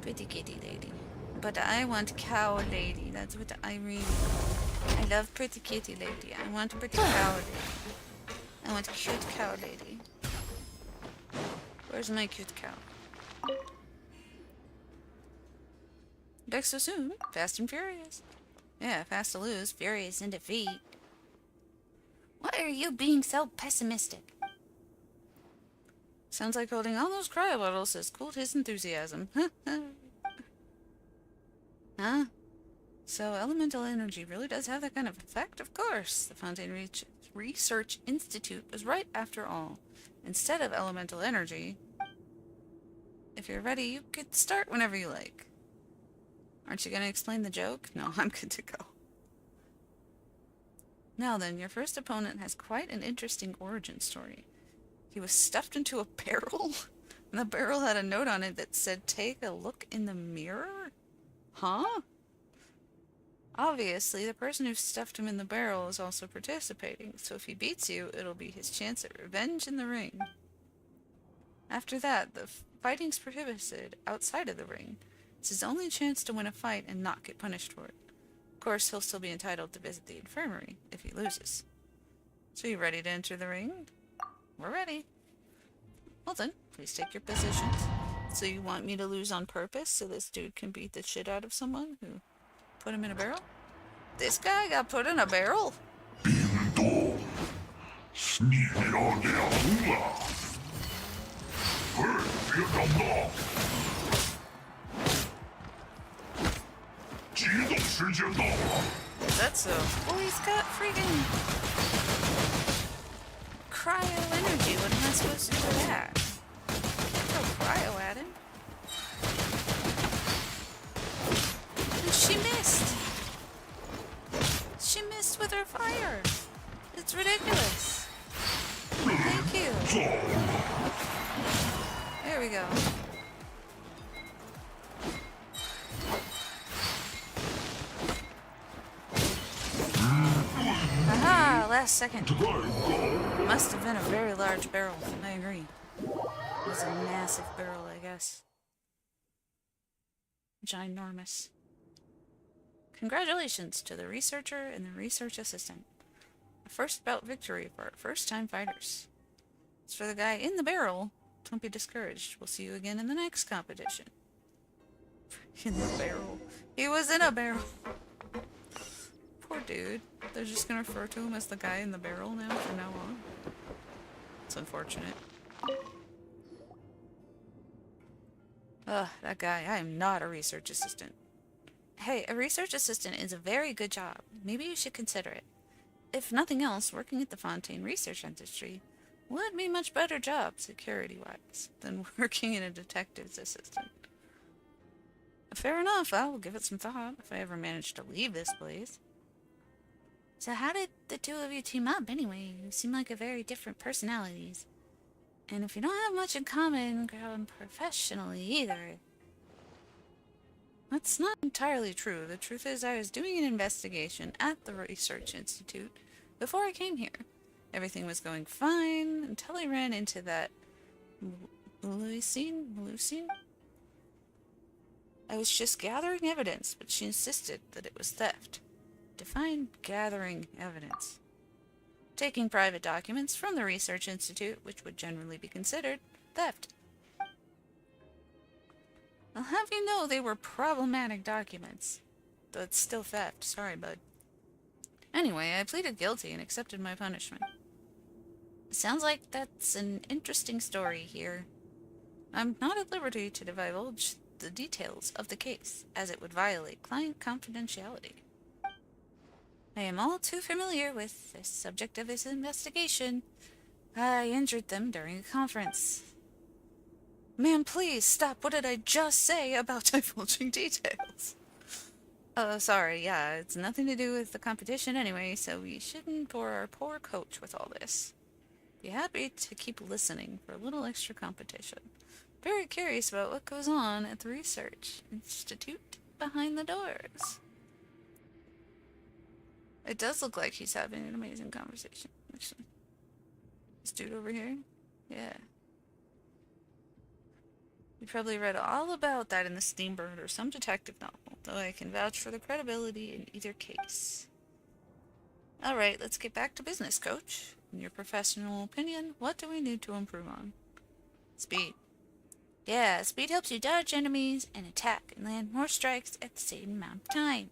Pretty kitty lady. But I want cow lady. That's what I really... I love pretty kitty lady. I want pretty cow lady. I want cute cow lady. Where's my cute cow? Back so soon. Fast and Furious. Yeah, fast to lose, furious in defeat. Why are you being so pessimistic? Sounds like holding all those cryo bottles has cooled his enthusiasm. Huh? So elemental energy really does have that kind of effect? Of course. The Fontaine Research Institute was right after all. Instead of elemental energy, if you're ready, you could start whenever you like. Aren't you going to explain the joke? No, I'm good to go. Now then, your first opponent has quite an interesting origin story. He was stuffed into a barrel, and the barrel had a note on it that said, "Take a look in the mirror?" Huh? Obviously, the person who stuffed him in the barrel is also participating, so if he beats you, it'll be his chance at revenge in the ring. After that, the fighting's prohibited outside of the ring. It's his only chance to win a fight and not get punished for it. Of course, he'll still be entitled to visit the infirmary if he loses. So you ready to enter the ring? We're ready. Well then, please take your positions. So you want me to lose on purpose so this dude can beat the shit out of someone who put him in a barrel? This guy got put in a barrel? 你要凉了！嘿，别长大！激动时间到了！ That's so. Oh, he's got freaking cryo energy. What am I supposed to do with that? Throw cryo at him. And she missed. She missed with her fire. It's ridiculous. Thank you. There we go. Aha! Last second. Must have been a very large barrel. I agree. It was a massive barrel, I guess. Ginormous. Congratulations to the researcher and the research assistant. A first bout victory for our first-time fighters. As for the guy in the barrel, don't be discouraged. We'll see you again in the next competition. In the barrel. He was in a barrel. Poor dude. They're just gonna refer to him as the guy in the barrel now from now on. It's unfortunate. Ugh, that guy. I am not a research assistant. Hey, a research assistant is a very good job. Maybe you should consider it. If nothing else, working at the Fontaine research industry would be a much better job, security-wise, than working in a detective's assistant. Fair enough, I'll give it some thought if I ever manage to leave this place. So how did the two of you team up anyway? You seem like a very different personalities. And if you don't have much in common, grown professionally either. That's not entirely true. The truth is I was doing an investigation at the Research Institute before I came here. Everything was going fine until I ran into that Lucine? I was just gathering evidence, but she insisted that it was theft. Define gathering evidence. Taking private documents from the Research Institute, which would generally be considered theft. I'll have you know they were problematic documents. Though it's still theft. Sorry, bud. Anyway, I pleaded guilty and accepted my punishment. Sounds like that's an interesting story here. I'm not at liberty to divulge the details of the case, as it would violate client confidentiality. I am all too familiar with the subject of this investigation. I injured them during a conference. Ma'am, please stop. What did I just say about divulging details? Oh, sorry. Yeah, it's nothing to do with the competition anyway, so we shouldn't bore our poor coach with all this. Be happy to keep listening for a little extra competition. Very curious about what goes on at the Research Institute behind the doors. It does look like he's having an amazing conversation, actually. This dude over here? Yeah. You probably read all about that in the Steambird or some detective novel, though I can vouch for the credibility in either case. Alright, let's get back to business, Coach. In your professional opinion, what do we need to improve on? Speed. Yeah, speed helps you dodge enemies and attack and land more strikes at the same amount of time.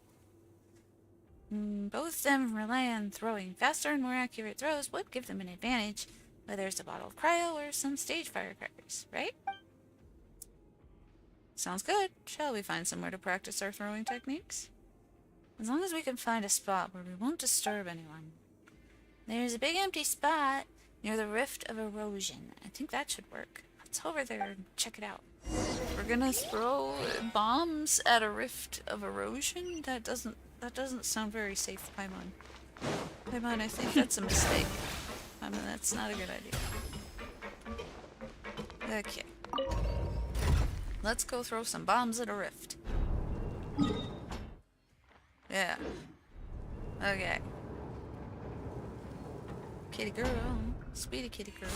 Both of them rely on throwing. Faster and more accurate throws would give them an advantage, whether it's a bottle of cryo or some stage firecrackers, right? Sounds good. Shall we find somewhere to practice our throwing techniques? As long as we can find a spot where we won't disturb anyone. There's a big empty spot near the Rift of Erosion. I think that should work. Let's go over there and check it out. We're gonna throw bombs at a Rift of Erosion? That doesn't sound very safe, Paimon. Paimon, I think that's a mistake. I mean, that's not a good idea. Okay. Let's go throw some bombs at a rift. Yeah. Okay. Kitty girl. Speedy kitty girl.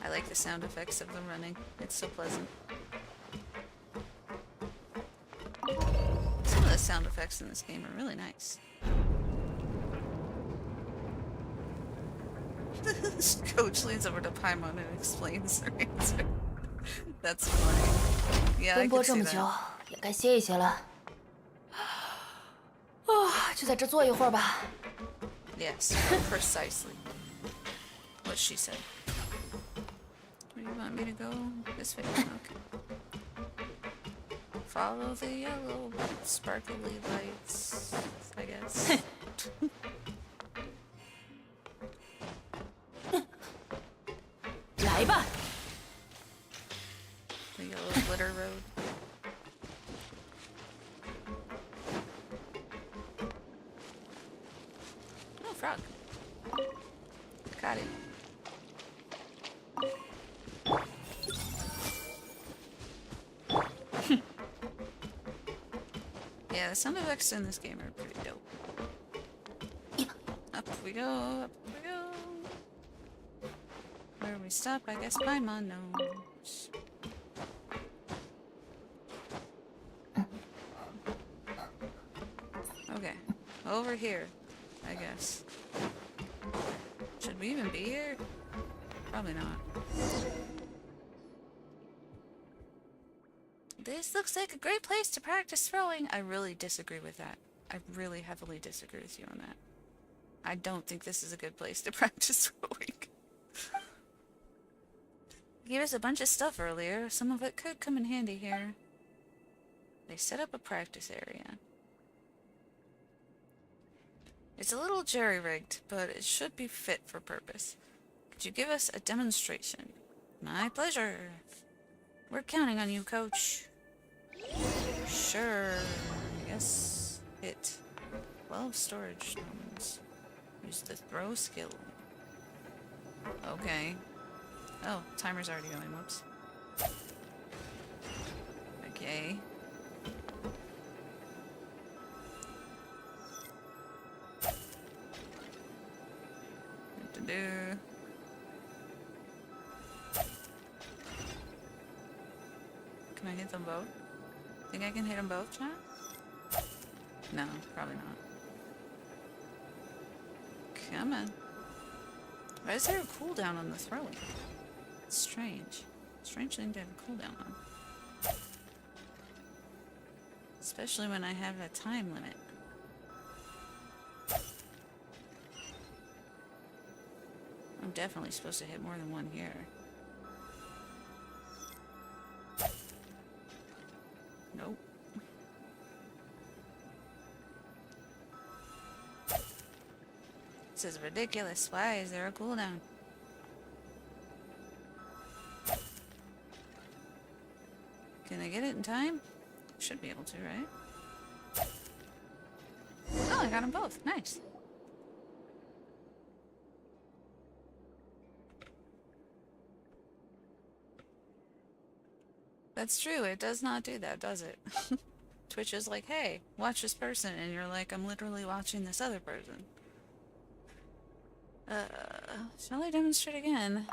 I like the sound effects of them running. It's so pleasant. Some of the sound effects in this game are really nice. Coach leans over to Paimon and explains their answer. That's funny. Yeah, I 奔波 can 这 see 么久， that. 也该歇一歇了。就在这坐一会儿吧。 Yes, precisely. What she said. Where do you want me to go? This way? Okay. Follow the yellow sparkly lights, I guess. The yellow glitter road. Oh, frog. Got it. Yeah, the sound effects in this game are pretty dope. Up we go, up we go. Where we stop, I guess Paimon knows. Okay, over here, I guess. Should we even be here? Probably not. This looks like a great place to practice throwing. I really disagree with that. I really heavily disagree with you on that. I don't think this is a good place to practice throwing. He gave us a bunch of stuff earlier. Some of it could come in handy here. They set up a practice area. It's a little jerry-rigged, but it should be fit for purpose. Could you give us a demonstration? My pleasure. We're counting on you, Coach. Sure. Yes. Hit 12 storage stones. Use the throw skill. Okay. Oh, timer's already going. Whoops. Okay. What to do? Can I hit them both? Think I can hit them both, chat? No, probably not. Come on. Why is there a cooldown on the throwing? It's strange. Strange thing to have a cooldown on. Especially when I have a time limit. I'm definitely supposed to hit more than one here. Nope. This is ridiculous. Why is there a cooldown? Can I get it in time? Should be able to, right? Oh, I got them both. Nice. That's true. It does not do that, does it? Twitch is like, hey, watch this person. And you're like, I'm literally watching this other person. Shall I demonstrate again?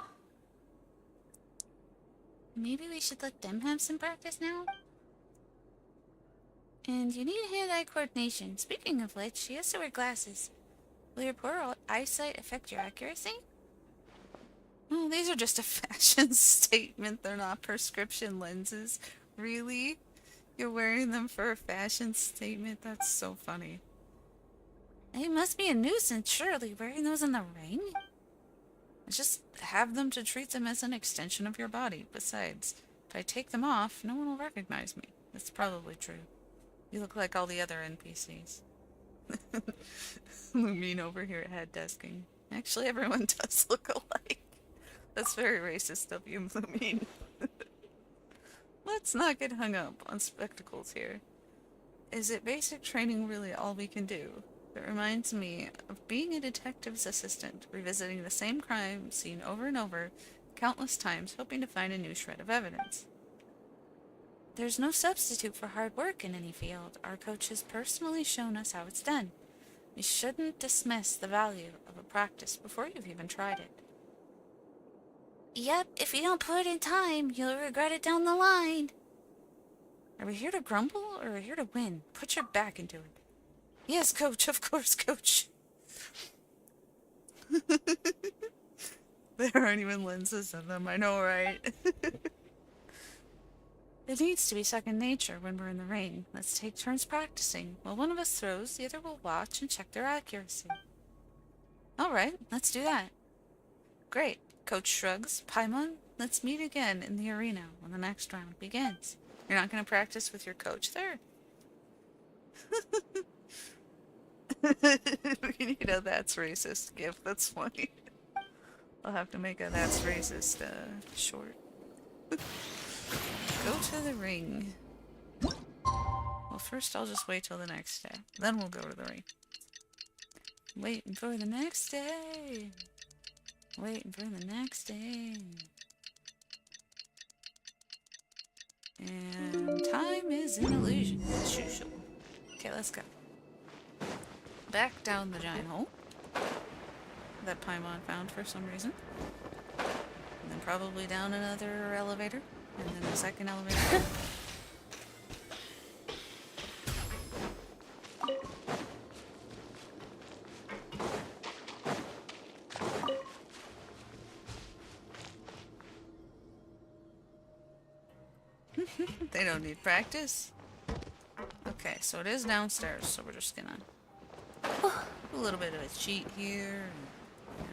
Maybe we should let them have some practice now? And you need hand-eye coordination. Speaking of which, she has to wear glasses. Will your poor eyesight affect your accuracy? Oh, these are just a fashion statement. They're not prescription lenses. Really? You're wearing them for a fashion statement? That's so funny. It must be a nuisance, surely, wearing those in the ring? Just have them to treat them as an extension of your body. Besides, if I take them off, no one will recognize me. That's probably true. You look like all the other NPCs. Lumine over here at head desking. Actually, everyone does look alike. That's very racist of you, Lumine. Let's not get hung up on spectacles here. Is it basic training really all we can do? It reminds me of being a detective's assistant, revisiting the same crime seen over and over, countless times, hoping to find a new shred of evidence. There's no substitute for hard work in any field. Our coach has personally shown us how it's done. We shouldn't dismiss the value of a practice before you've even tried it. Yep, if you don't put in time, you'll regret it down the line. Are we here to grumble, or are we here to win? Put your back into it. Yes, coach, of course, coach. There aren't even lenses in them, I know, right? It needs to be second nature when we're in the ring. Let's take turns practicing. While one of us throws, the other will watch and check their accuracy. Alright, let's do that. Great. Coach shrugs. Paimon, let's meet again in the arena when the next round begins. You're not going to practice with your coach there? We need a That's Racist gif. That's funny. I'll have to make a That's Racist short. Go to the ring. Well, first I'll just wait till the next day. Then we'll go to the ring. Waiting for the next day. Waiting for the next day. And time is an illusion, as usual. Okay, let's go. Back down the giant hole that Paimon found for some reason. And then probably down another elevator. And then a second elevator. They don't need practice. Okay, so it is downstairs, so we're just gonna a little bit of a cheat here. And,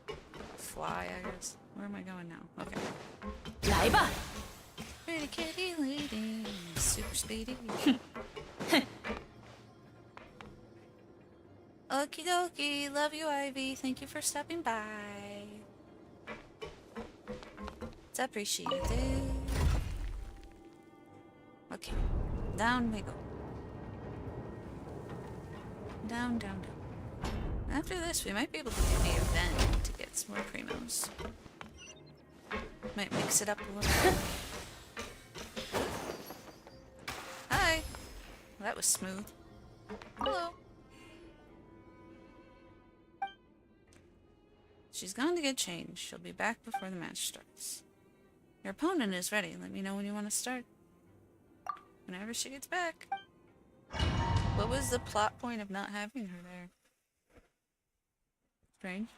you know, fly, I guess. Where am I going now? Okay. 来吧， Pretty kitty lady, super speedy. Okie dokie, love you, Ivy. Thank you for stopping by. It's appreciated. Okay, down we go. Down, down, down. After this, we might be able to do the event to get some more primos. Might mix it up a little bit. Hi! Well, that was smooth. Hello. She's gone to get changed. She'll be back before the match starts. Your opponent is ready. Let me know when you want to start. Whenever she gets back. What was the plot point of not having her there? Strange.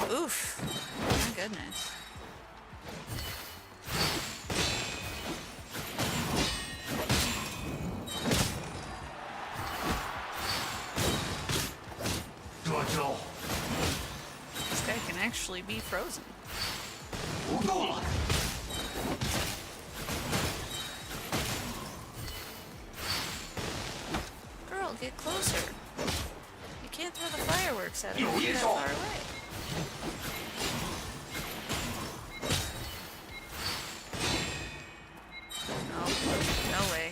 Oof. My goodness. actually be frozen. 不够了！ Girl, get closer. You can't throw the fireworks at it Yo, if you're you that saw- far away. No, no way.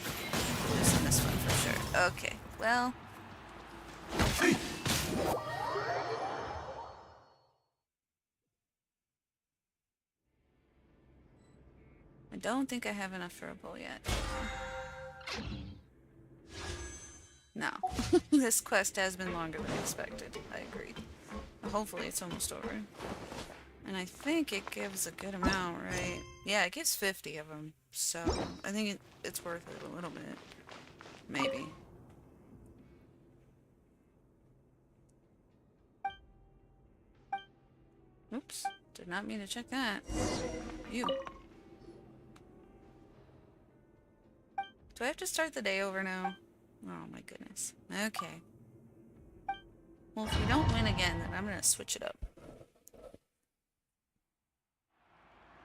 Losing this one for sure. Okay, well. I don't think I have enough for a bowl yet. No. This quest has been longer than expected. I agree. But hopefully it's almost over. And I think it gives a good amount, right? Yeah, it gives 50 of them. So I think it's worth it a little bit. Maybe. Oops. Did not mean to check that. You. Do I have to start the day over now? Oh my goodness. Okay. Well, if we don't win again, then I'm gonna switch it up.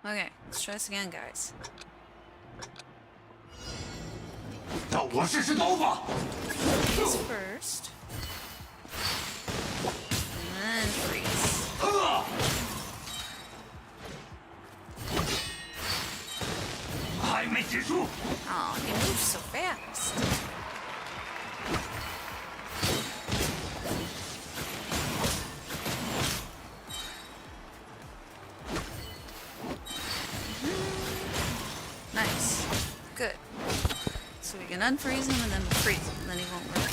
Okay, let's try this again, guys. 让我试试刀法！ Freeze first. And then freeze. 还没结束。 Oh, he moves so fast. Nice. Good. So we can unfreeze him and then freeze him, and then he won't work.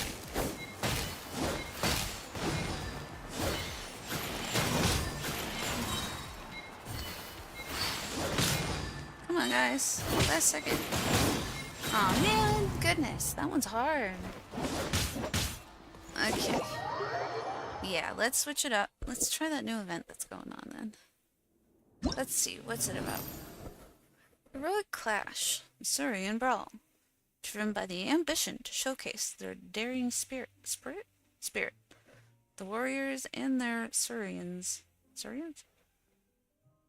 Come on, guys. Last second. Aw, man. Goodness. That one's hard. Okay. Yeah, let's switch it up. Let's try that new event that's going on then. Let's see. What's it about? Heroic Clash. Surian Brawl. Driven by the ambition to showcase their daring spirit. The warriors and their Surians.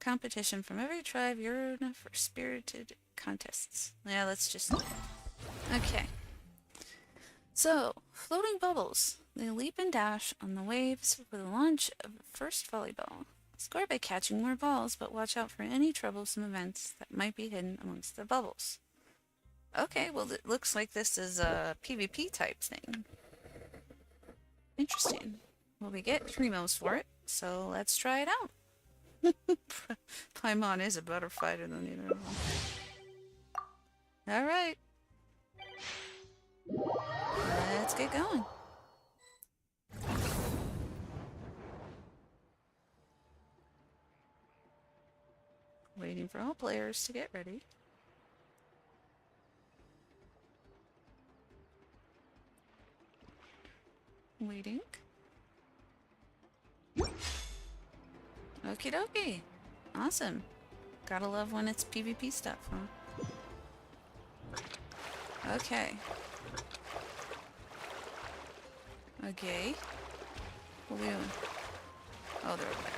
Competition from every tribe yearn for spirited contests. Yeah, let's just... Okay. So, floating bubbles. They leap and dash on the waves for the launch of the first volleyball. Score by catching more balls, but watch out for any troublesome events that might be hidden amongst the bubbles. Okay, well it looks like this is a PvP type thing. Interesting. Well, we get Primos for it, so let's try it out. Paimon is a better fighter than either of them. Alright. Let's get going. Waiting for all players to get ready. Waiting. Okie dokie. Awesome. Gotta love when it's PvP stuff, huh? Okay. Okay. What are we doing? Oh, they're over there.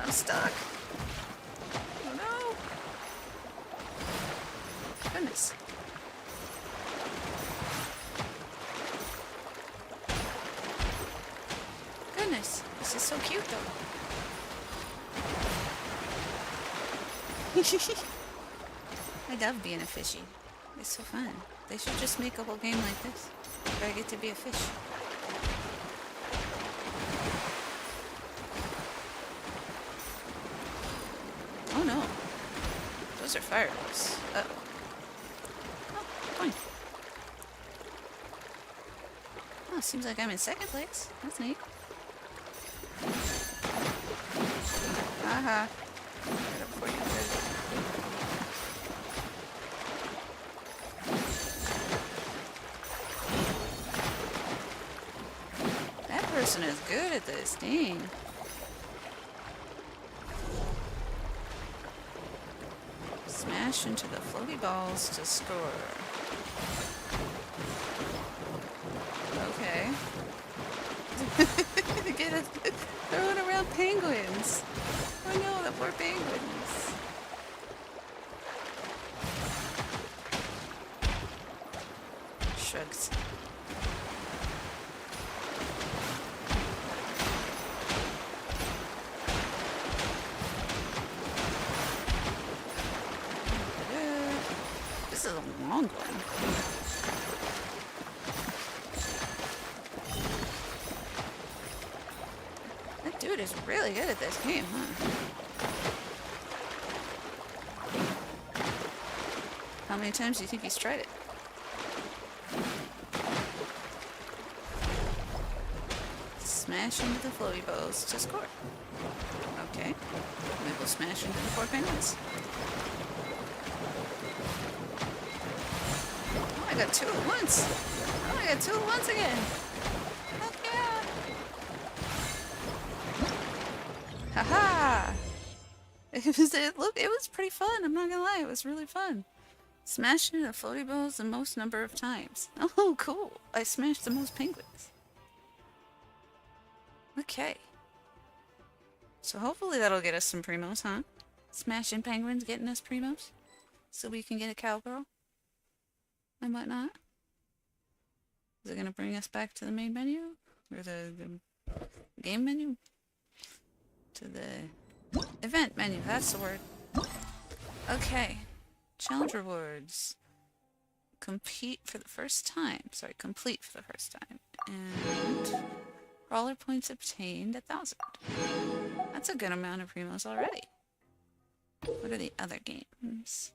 I'm stuck. Oh no! Goodness. Goodness, this is so cute though. I love being a fishy. It's so fun. They should just make a whole game like this, where I get to be a fish. Oh no. Those are fireworks. Uh-oh. Oh, fine. Oh, seems like I'm in second place. That's neat. Haha. Right up before you could. That person is good at this. Dang. Smash. smash into the floaty balls to score. Okay. Get it. Throwing around penguins. Oh no, the poor penguins. Shrugs. This is a long one. That dude is really good at this game, huh? How many times do you think he's tried it? Smash into the floaty balls to score. Okay. We will smash into the 4 penguins. Oh, I got 2 at once. Oh, I got 2 at once again. Heck yeah. Haha. It was pretty fun. I'm not gonna lie. It was really fun. Smashed into the floaty balls the most number of times. Oh, cool. I smashed the most penguins. Okay. So hopefully that'll get us some primos, huh? Smashing penguins getting us primos? So we can get a cowgirl? And whatnot? Is it gonna bring us back to the main menu? Or the game menu? To the event menu, that's the word. Okay. Challenge rewards. Complete for the first time. And brawler points obtained 1,000. That's a good amount of primos already. What are the other games?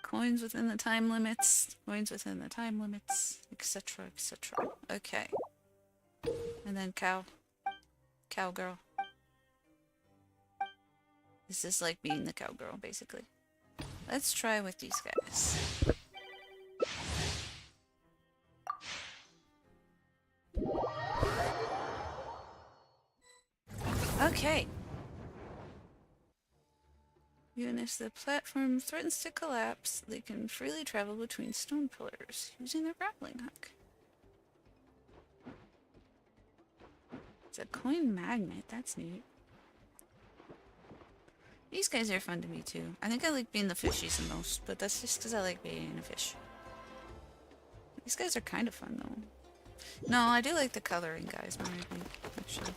Coins within the time limits, etc., etc. Okay. And then cowgirl. This is like being the cowgirl, basically. Let's try with these guys. Okay. Even if the platform threatens to collapse, they can freely travel between stone pillars using their grappling hook. It's a coin magnet, that's neat. These guys are fun to me too. I think I like being the fishies the most, but that's just because I like being a fish. These guys are kind of fun though. No, I do like the coloring guys more, I think, actually.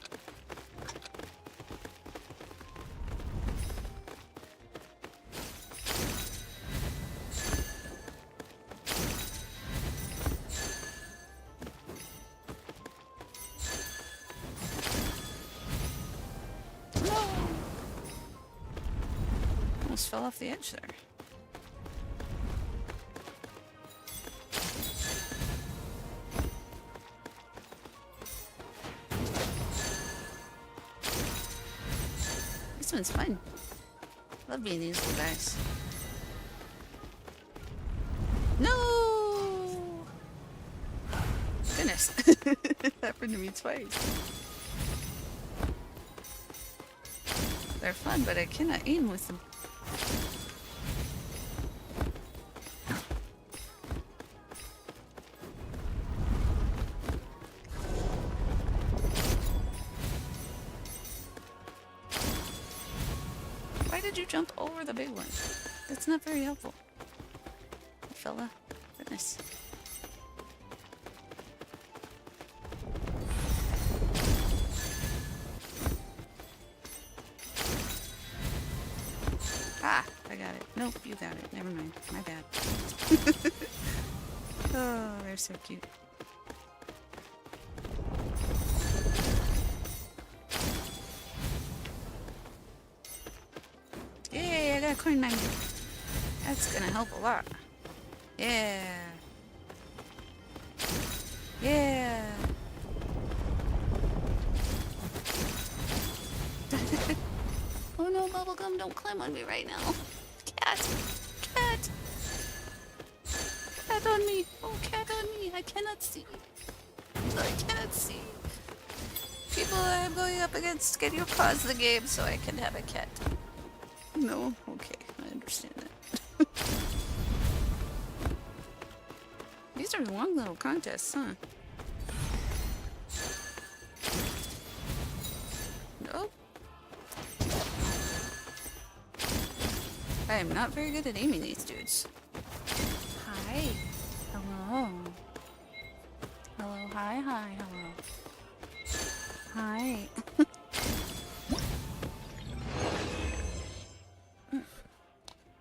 Almost fell off the edge there. This one's fun. Love being these little guys. No! Goodness. That happened to me twice. They're fun, but I cannot aim with them. Why did you jump over the big one? That's not very helpful. Fella. Goodness. Ah, I got it. Nope, you got it. Never mind. My bad. Oh, they're so cute. Yay, I got a coin magnet. That's gonna help a lot. Yeah. Yeah. Oh no, bubblegum, don't climb on me right now. Cat! Cat! Cat on me! Oh, cat on me! I cannot see. I cannot see. people I'm going up against, can you pause the game so I can have a cat? No? Okay, I understand that. These are long little contests, huh? Nope. I am not very good at aiming these dudes. Hi. Hello. Hello, hi, hello. Hi.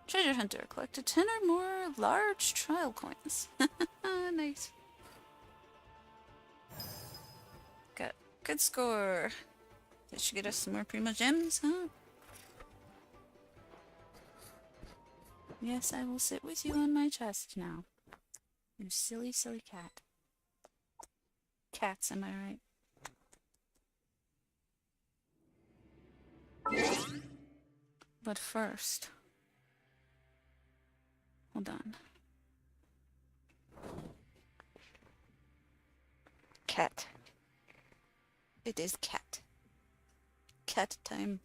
Treasure hunter. Collected 10 or more large trial coins. Nice. Got good score. That should get us some more primo gems, huh? Yes, I will sit with you on my chest now. You silly, silly cat. Cats, am I right? But first... Hold on. Cat. It is cat. Cat time.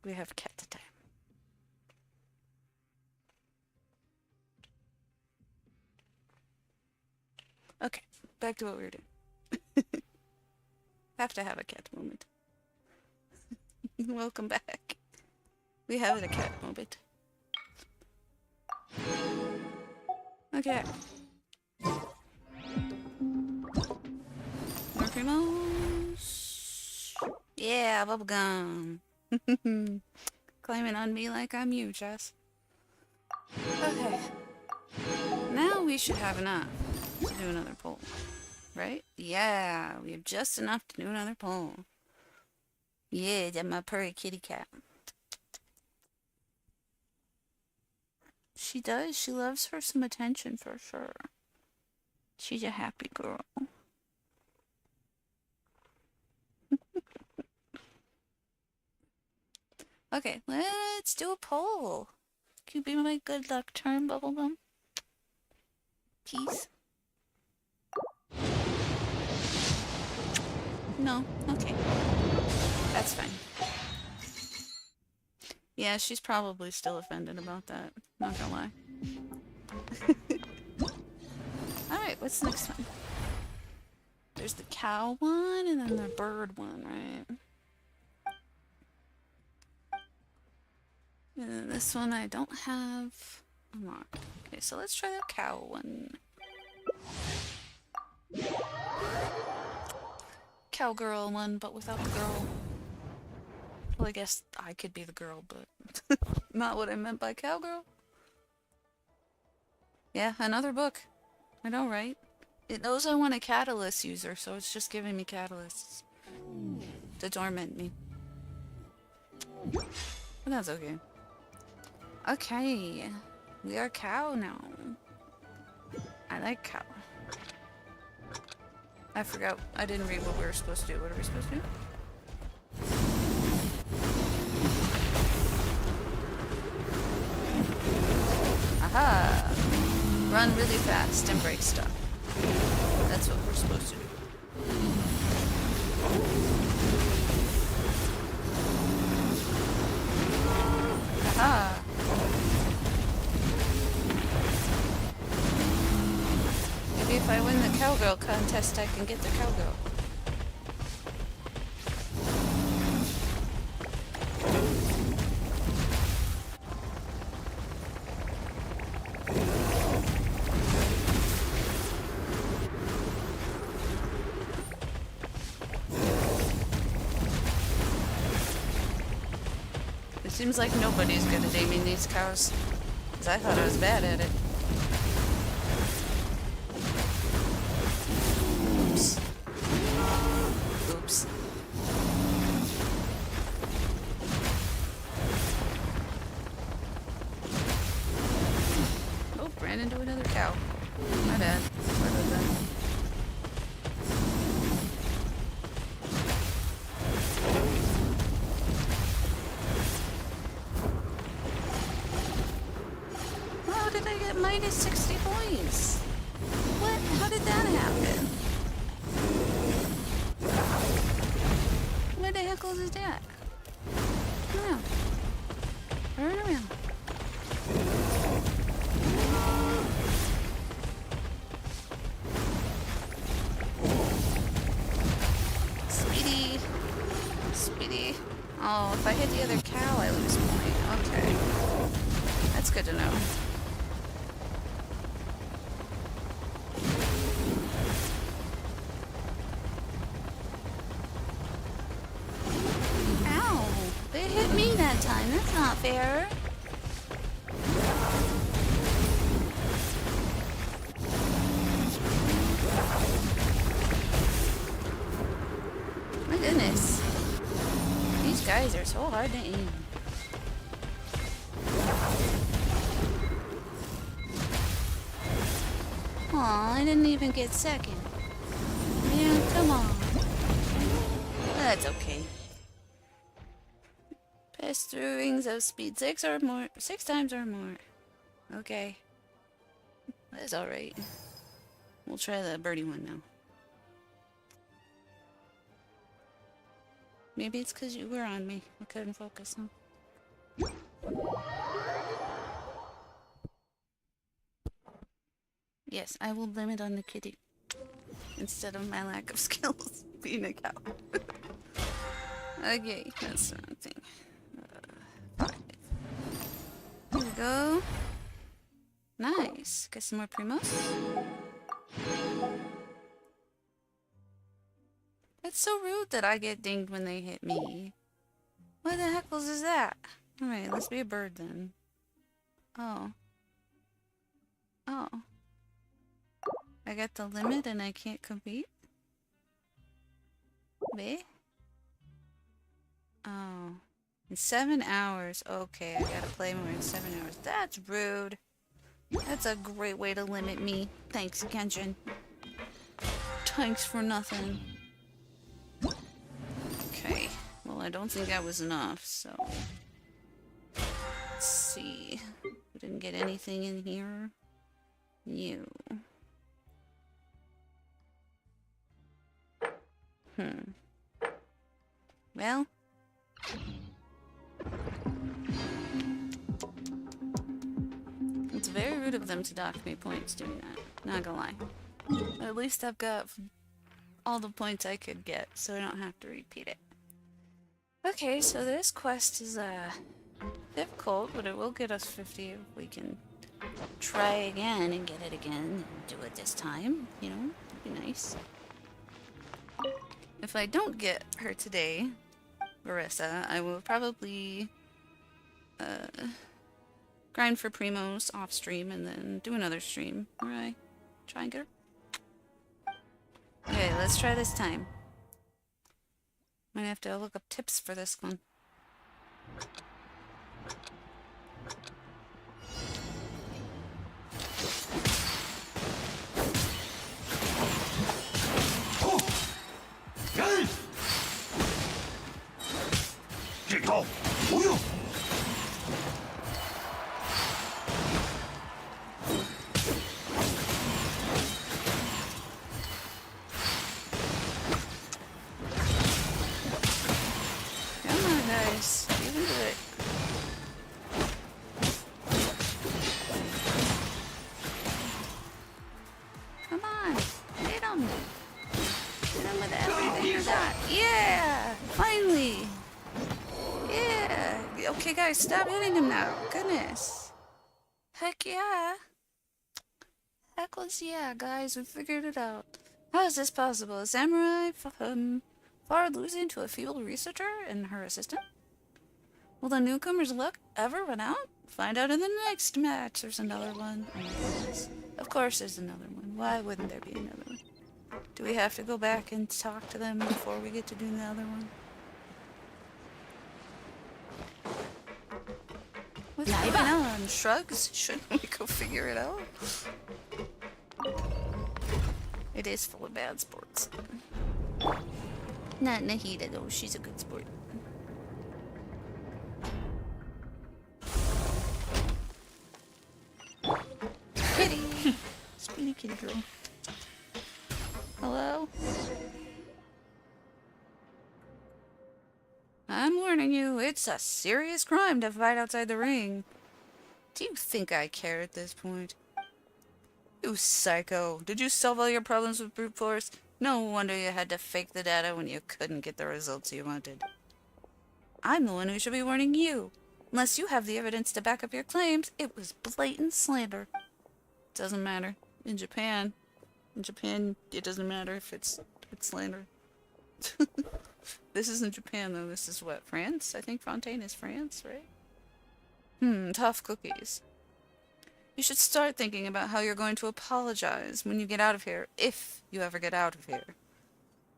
We have cat time. Okay, back to what we were doing. Have to have a cat moment. Welcome back. We have a cat moment. Okay. More primos. Yeah, bubblegum. Claiming on me like I'm you, Jess. Okay. Now we should have enough to do another poll. Right? Yeah, we have just enough to do another poll. Yeah, that's my purry kitty cat. She does. She loves her some attention for sure. She's a happy girl. Okay, let's do a poll. Can you be my good luck charm, bubblegum? Peace. No, okay. That's fine. Yeah, she's probably still offended about that. Not gonna lie. Alright, what's the next one? There's the cow one and then the bird one, right? And then this one I don't have unlocked. Okay, so let's try the cow one. Cowgirl one, but without the girl. Well, I guess I could be the girl, but not what I meant by cowgirl. Yeah, another book. I know, right? It knows I want a catalyst user, so it's just giving me catalysts to torment me. But that's okay. Okay, we are cow now. I like cow. I forgot. I didn't read what we were supposed to do. What are we supposed to do? Aha! Run really fast and break stuff. That's what we're supposed to do. Aha! Maybe if I win the cowgirl contest, I can get the cowgirl. It seems like nobody's good at aiming these cows, because I thought I was bad at it. Oops. Oops. Oh, ran into another cow. My bad. Sorry about that. How did I get minus 60 points? What? How did that happen? attack. Turn around. Turn around. Speedy. Speedy. Oh, if I hit the other cow, I lose point. Okay. That's good to know. Ow! They hit me that time. That's not fair. My goodness. These guys are so hard to aim. Aw, I didn't even get second. Man, come on. That's okay. Pass through rings of speed 6 or more. 6 times or more. Okay. That's alright. We'll try the birdie one now. Maybe it's because you were on me. I couldn't focus, huh? Yes, I will blame it on the kitty. Instead of my lack of skills being a cow. Okay, that's the wrong thing. 5. Here we go. Nice. Get some more primos. It's so rude that I get dinged when they hit me. What the heckles is that? Alright, let's be a bird then. Oh. Oh. I got the limit and I can't compete? Me? Oh. In 7 hours. Okay, I gotta play more in 7 hours. That's rude. That's a great way to limit me. Thanks, Genshin. Thanks for nothing. Okay. Well, I don't think that was enough, so... Let's see. We didn't get anything in here. New. Well. It's very rude of them to dock me points doing that. Not gonna lie. But at least I've got all the points I could get, so I don't have to repeat it. Okay, so this quest is difficult, but it will get us 50 if we can try again and get it again and do it this time. You know, it'd be nice. If I don't get her today, Varesa, I will probably grind for primos off stream and then do another stream where I try and get her. Okay, let's try this time. Might have to look up tips for this one. Okay, guys, stop hitting him now. Goodness. Heck yeah. Heckles yeah, guys, we figured it out. How is this possible? A samurai far losing to a feeble researcher and her assistant? Will the newcomer's luck ever run out? Find out in the next match. There's another one. Oh my goodness. Of course there's another one. Why wouldn't there be another one? Do we have to go back and talk to them before we get to do the other one? What's going on? Shrugs? Shouldn't we go figure it out? It is full of bad sports. Not Nahida though, she's a good sport. Kitty! Speedy kitty girl. Hello? I'm warning you, it's a serious crime to fight outside the ring. Do you think I care at this point? You psycho. Did you solve all your problems with brute force? No wonder you had to fake the data when you couldn't get the results you wanted. I'm the one who should be warning you. Unless you have the evidence to back up your claims, it was blatant slander. Doesn't matter. In Japan, it doesn't matter if it's slander. This isn't Japan, though. This is what? France? I think Fontaine is France, right? Tough cookies. You should start thinking about how you're going to apologize when you get out of here, if you ever get out of here.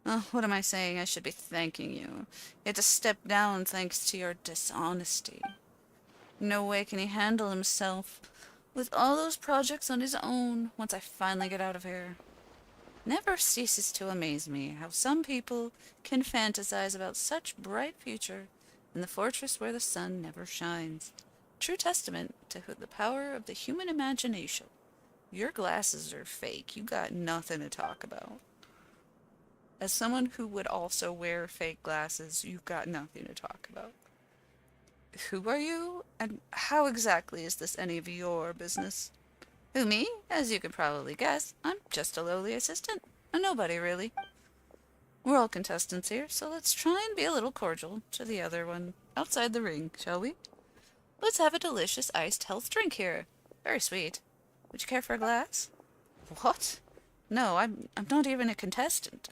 Oh, what am I saying? I should be thanking you. You had to step down thanks to your dishonesty. No way can he handle himself with all those projects on his own once I finally get out of here. Never ceases to amaze me how some people can fantasize about such bright future in the fortress where the sun never shines. True testament to the power of the human imagination. Your glasses are fake. You got nothing to talk about. As someone who would also wear fake glasses, you've got nothing to talk about. Who are you? And how exactly is this any of your business? Who, me? As you can probably guess, I'm just a lowly assistant. A nobody, really. We're all contestants here, so let's try and be a little cordial to the other one outside the ring, shall we? Let's have a delicious iced health drink here. Very sweet. Would you care for a glass? What? No, I'm not even a contestant.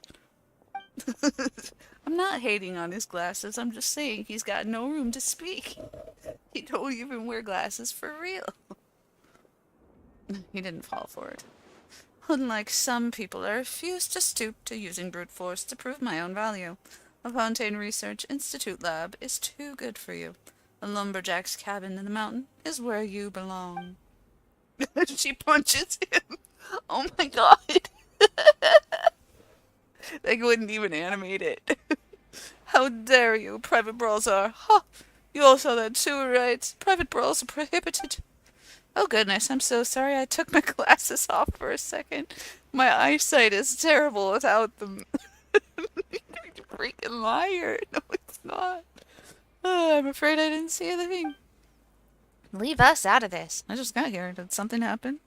I'm not hating on his glasses. I'm just saying he's got no room to speak. He don't even wear glasses for real. He didn't fall for it. Unlike some people, I refuse to stoop to using brute force to prove my own value. A Fontaine Research Institute lab is too good for you. A lumberjack's cabin in the mountain is where you belong. She punches him. Oh my god. They wouldn't even animate it. How dare you? Private brawls are. Ha! You all saw that too, right? Private brawls are prohibited. Oh goodness, I'm so sorry. I took my glasses off for a second. My eyesight is terrible without them. You freaking liar. No, it's not. I'm afraid I didn't see a thing. Leave us out of this. I just got here. Did something happen?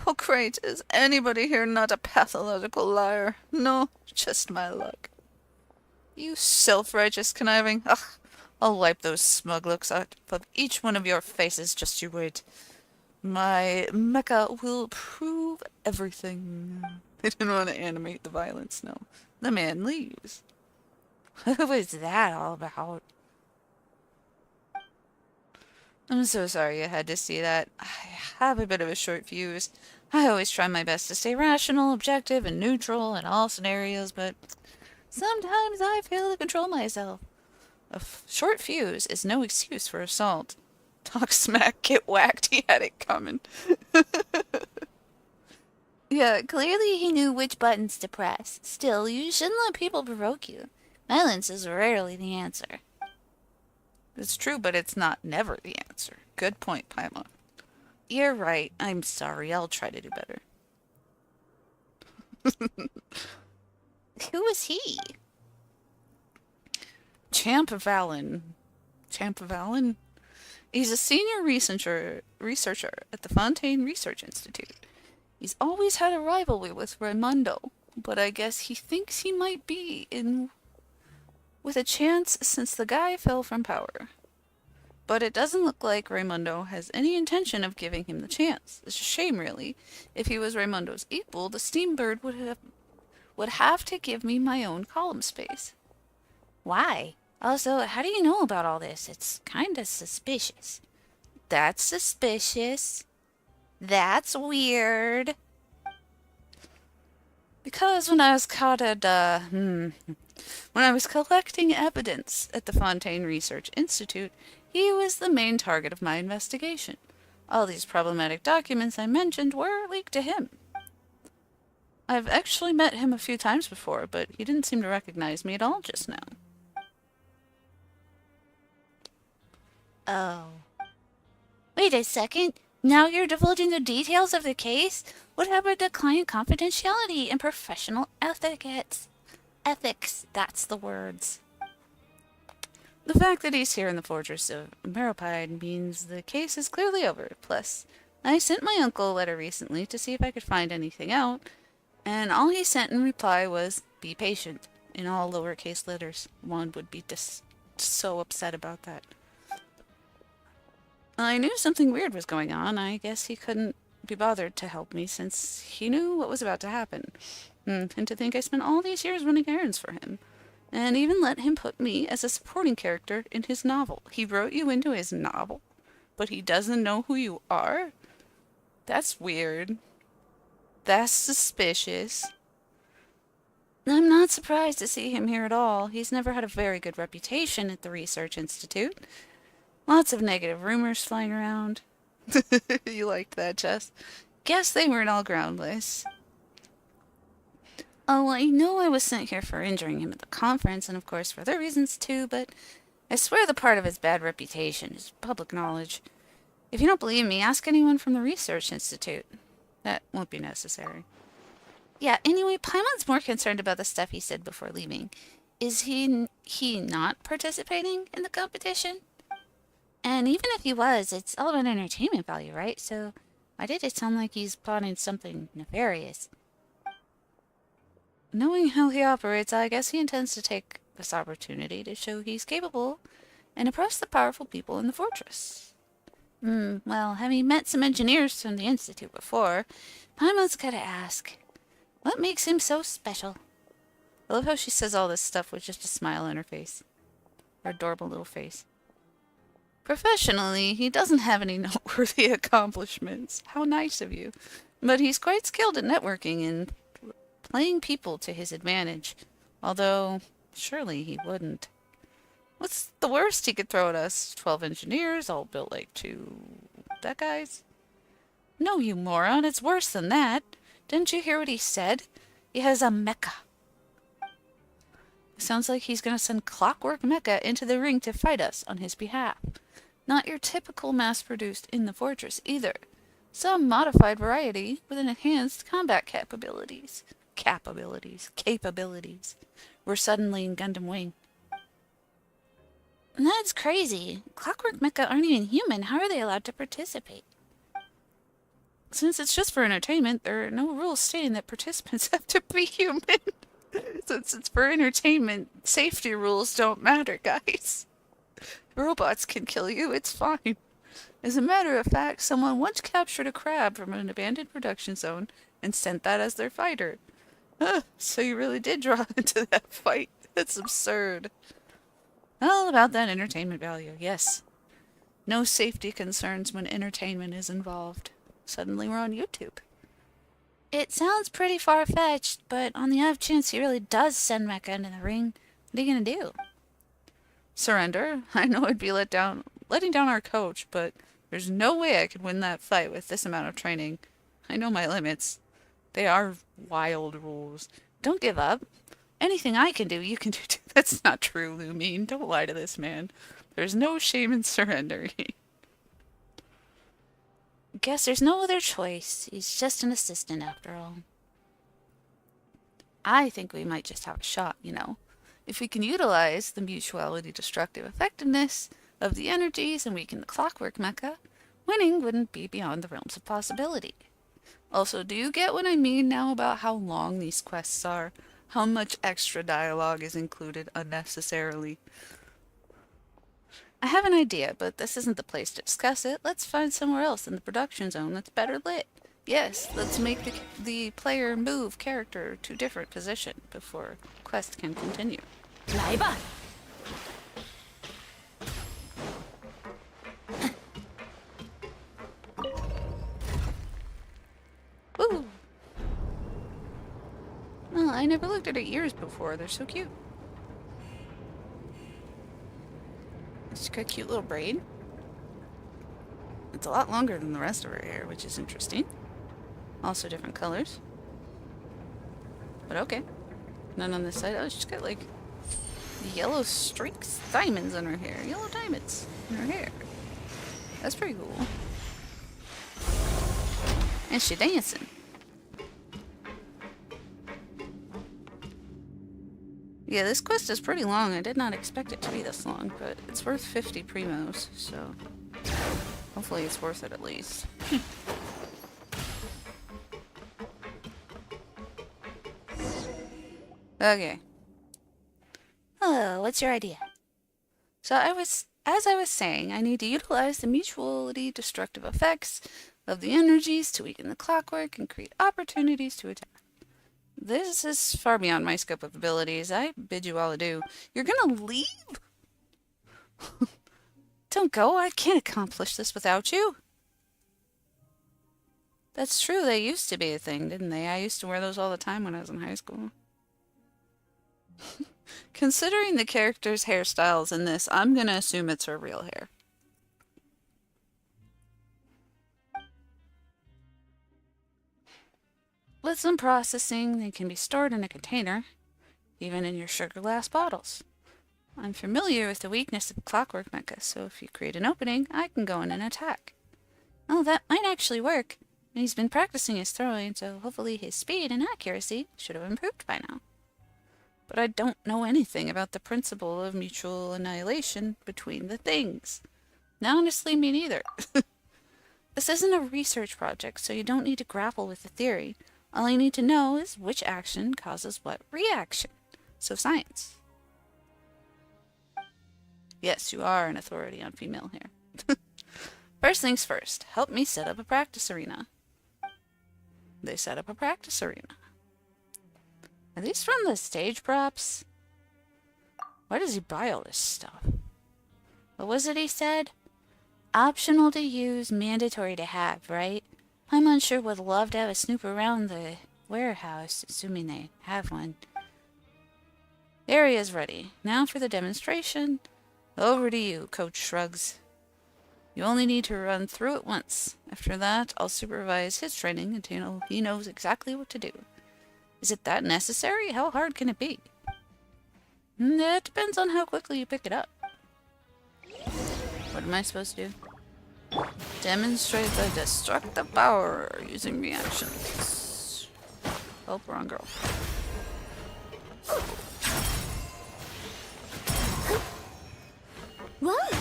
Oh great, is anybody here not a pathological liar? No, just my luck. You self-righteous conniving. Ugh, I'll wipe those smug looks out of each one of your faces, just you wait. My mecha will prove everything. They didn't want to animate the violence, no. The man leaves. What was that all about? I'm so sorry you had to see that. I have a bit of a short fuse. I always try my best to stay rational, objective, and neutral in all scenarios, but sometimes I fail to control myself. A short fuse is no excuse for assault. Talk smack, get whacked. He had it coming. Yeah, clearly he knew which buttons to press. Still, you shouldn't let people provoke you. Violence is rarely the answer. It's true, but it's not never the answer. Good point, Paimon. You're right. I'm sorry. I'll try to do better. Who is he? Champ Valen. Champ Valen? He's a senior researcher at the Fontaine Research Institute. He's always had a rivalry with Raimundo, but I guess he thinks he might be in with a chance since the guy fell from power. But it doesn't look like Raimundo has any intention of giving him the chance. It's a shame, really. If he was Raimundo's equal, the Steambird would have to give me my own column space. Why? Also, how do you know about all this? It's kinda suspicious. That's suspicious. That's weird. Because when I was caught at, when I was collecting evidence at the Fontaine Research Institute, he was the main target of my investigation. All these problematic documents I mentioned were leaked to him. I've actually met him a few times before, but he didn't seem to recognize me at all just now. Oh. Wait a second. Now you're divulging the details of the case? What happened to client confidentiality and professional etiquette? Ethics, that's the words. The fact that he's here in the fortress of Meropide means the case is clearly over. Plus, I sent my uncle a letter recently to see if I could find anything out, and all he sent in reply was, "Be patient," in all lowercase letters. One would be just so upset about that. I knew something weird was going on. I guess he couldn't be bothered to help me since he knew what was about to happen. And to think I spent all these years running errands for him. And even let him put me as a supporting character in his novel. He wrote you into his novel, but he doesn't know who you are? That's weird. That's suspicious. I'm not surprised to see him here at all. He's never had a very good reputation at the Research Institute. Lots of negative rumors flying around. You liked that, Jess? Guess they weren't all groundless. Oh, I know I was sent here for injuring him at the conference, and of course for other reasons too, but I swear the part of his bad reputation is public knowledge. If you don't believe me, ask anyone from the Research Institute. That won't be necessary. Yeah, anyway, Paimon's more concerned about the stuff he said before leaving. Is he not participating in the competition? And even if he was, it's all about entertainment value, right? So why did it sound like he's plotting something nefarious? Knowing how he operates, I guess he intends to take this opportunity to show he's capable and impress the powerful people in the fortress. Well, having met some engineers from the Institute before, Paimon's gotta ask, what makes him so special? I love how she says all this stuff with just a smile on her face. Her adorable little face. Professionally, he doesn't have any noteworthy accomplishments. How nice of you. But he's quite skilled at networking and playing people to his advantage. Although, surely he wouldn't. What's the worst he could throw at us? 12 engineers, all built like two that guys? No, you moron, it's worse than that. Didn't you hear what he said? He has a mecha. Sounds like he's gonna send Clockwork Mecha into the ring to fight us on his behalf. Not your typical mass-produced in the fortress either. Some modified variety with an enhanced combat capabilities. We're suddenly in Gundam Wing. That's crazy. Clockwork Mecha aren't even human. How are they allowed to participate? Since it's just for entertainment, there are no rules stating that participants have to be human. Since it's for entertainment, safety rules don't matter, guys. Robots can kill you, it's fine. As a matter of fact, someone once captured a crab from an abandoned production zone and sent that as their fighter. So you really did draw into that fight. That's absurd. All about that entertainment value, yes. No safety concerns when entertainment is involved. Suddenly we're on YouTube. It sounds pretty far-fetched, but on the off chance he really does send Mecha into the ring, what are you gonna do? Surrender? I know I'd be letting down our coach, but there's no way I could win that fight with this amount of training. I know my limits. They are wild rules. Don't give up. Anything I can do, you can do too. That's not true, Lumine. Don't lie to this man. There's no shame in surrendering. Guess there's no other choice. He's just an assistant after all. I think we might just have a shot, you know. If we can utilize the mutuality destructive effectiveness of the energies and weaken the Clockwork Mecha, winning wouldn't be beyond the realms of possibility. Also, do you get what I mean now about how long these quests are? How much extra dialogue is included unnecessarily? I have an idea, but this isn't the place to discuss it. Let's find somewhere else in the production zone that's better lit. Yes, let's make the player move character to different position before quest can continue. 来吧。 Woo! Oh, I never looked at her ears before. They're so cute. She's got a cute little braid. It's a lot longer than the rest of her hair, which is interesting. Also different colors. But okay. None on this side. Oh, she's got like yellow streaks, diamonds in her hair. Yellow diamonds in her hair. That's pretty cool. And she dancing. Yeah, this quest is pretty long. I did not expect it to be this long, but it's worth 50 primos, so hopefully it's worth it at least. Okay. Oh, what's your idea? So as I was saying, I need to utilize the mutually destructive effects of the energies to weaken the clockwork and create opportunities to attack. This is far beyond my scope of abilities. I bid you all adieu. You're gonna leave? Don't go. I can't accomplish this without you. That's true. They used to be a thing, didn't they? I used to wear those all the time when I was in high school. Considering the character's hairstyles in this, I'm gonna assume it's her real hair. With some processing, they can be stored in a container, even in your sugar glass bottles. I'm familiar with the weakness of clockwork mecha, so if you create an opening, I can go in and attack. Oh, that might actually work. And he's been practicing his throwing, so hopefully his speed and accuracy should have improved by now. But I don't know anything about the principle of mutual annihilation between the things. Now, honestly, me neither. This isn't a research project, so you don't need to grapple with the theory. All you need to know is which action causes what reaction. So science. Yes, you are an authority on female hair. First things first, help me set up a practice arena. They set up a practice arena. Are these from the stage props? Why does he buy all this stuff? What was it he said? Optional to use, mandatory to have, right? I'm unsure would love to have a snoop around the warehouse, assuming they have one. The area's ready. Now for the demonstration. Over to you, Coach shrugs. You only need to run through it once. After that, I'll supervise his training until he knows exactly what to do. Is it that necessary? How hard can it be? It depends on how quickly you pick it up. What am I supposed to do? Demonstrate the destructive power using reactions. Oh, wrong girl. What?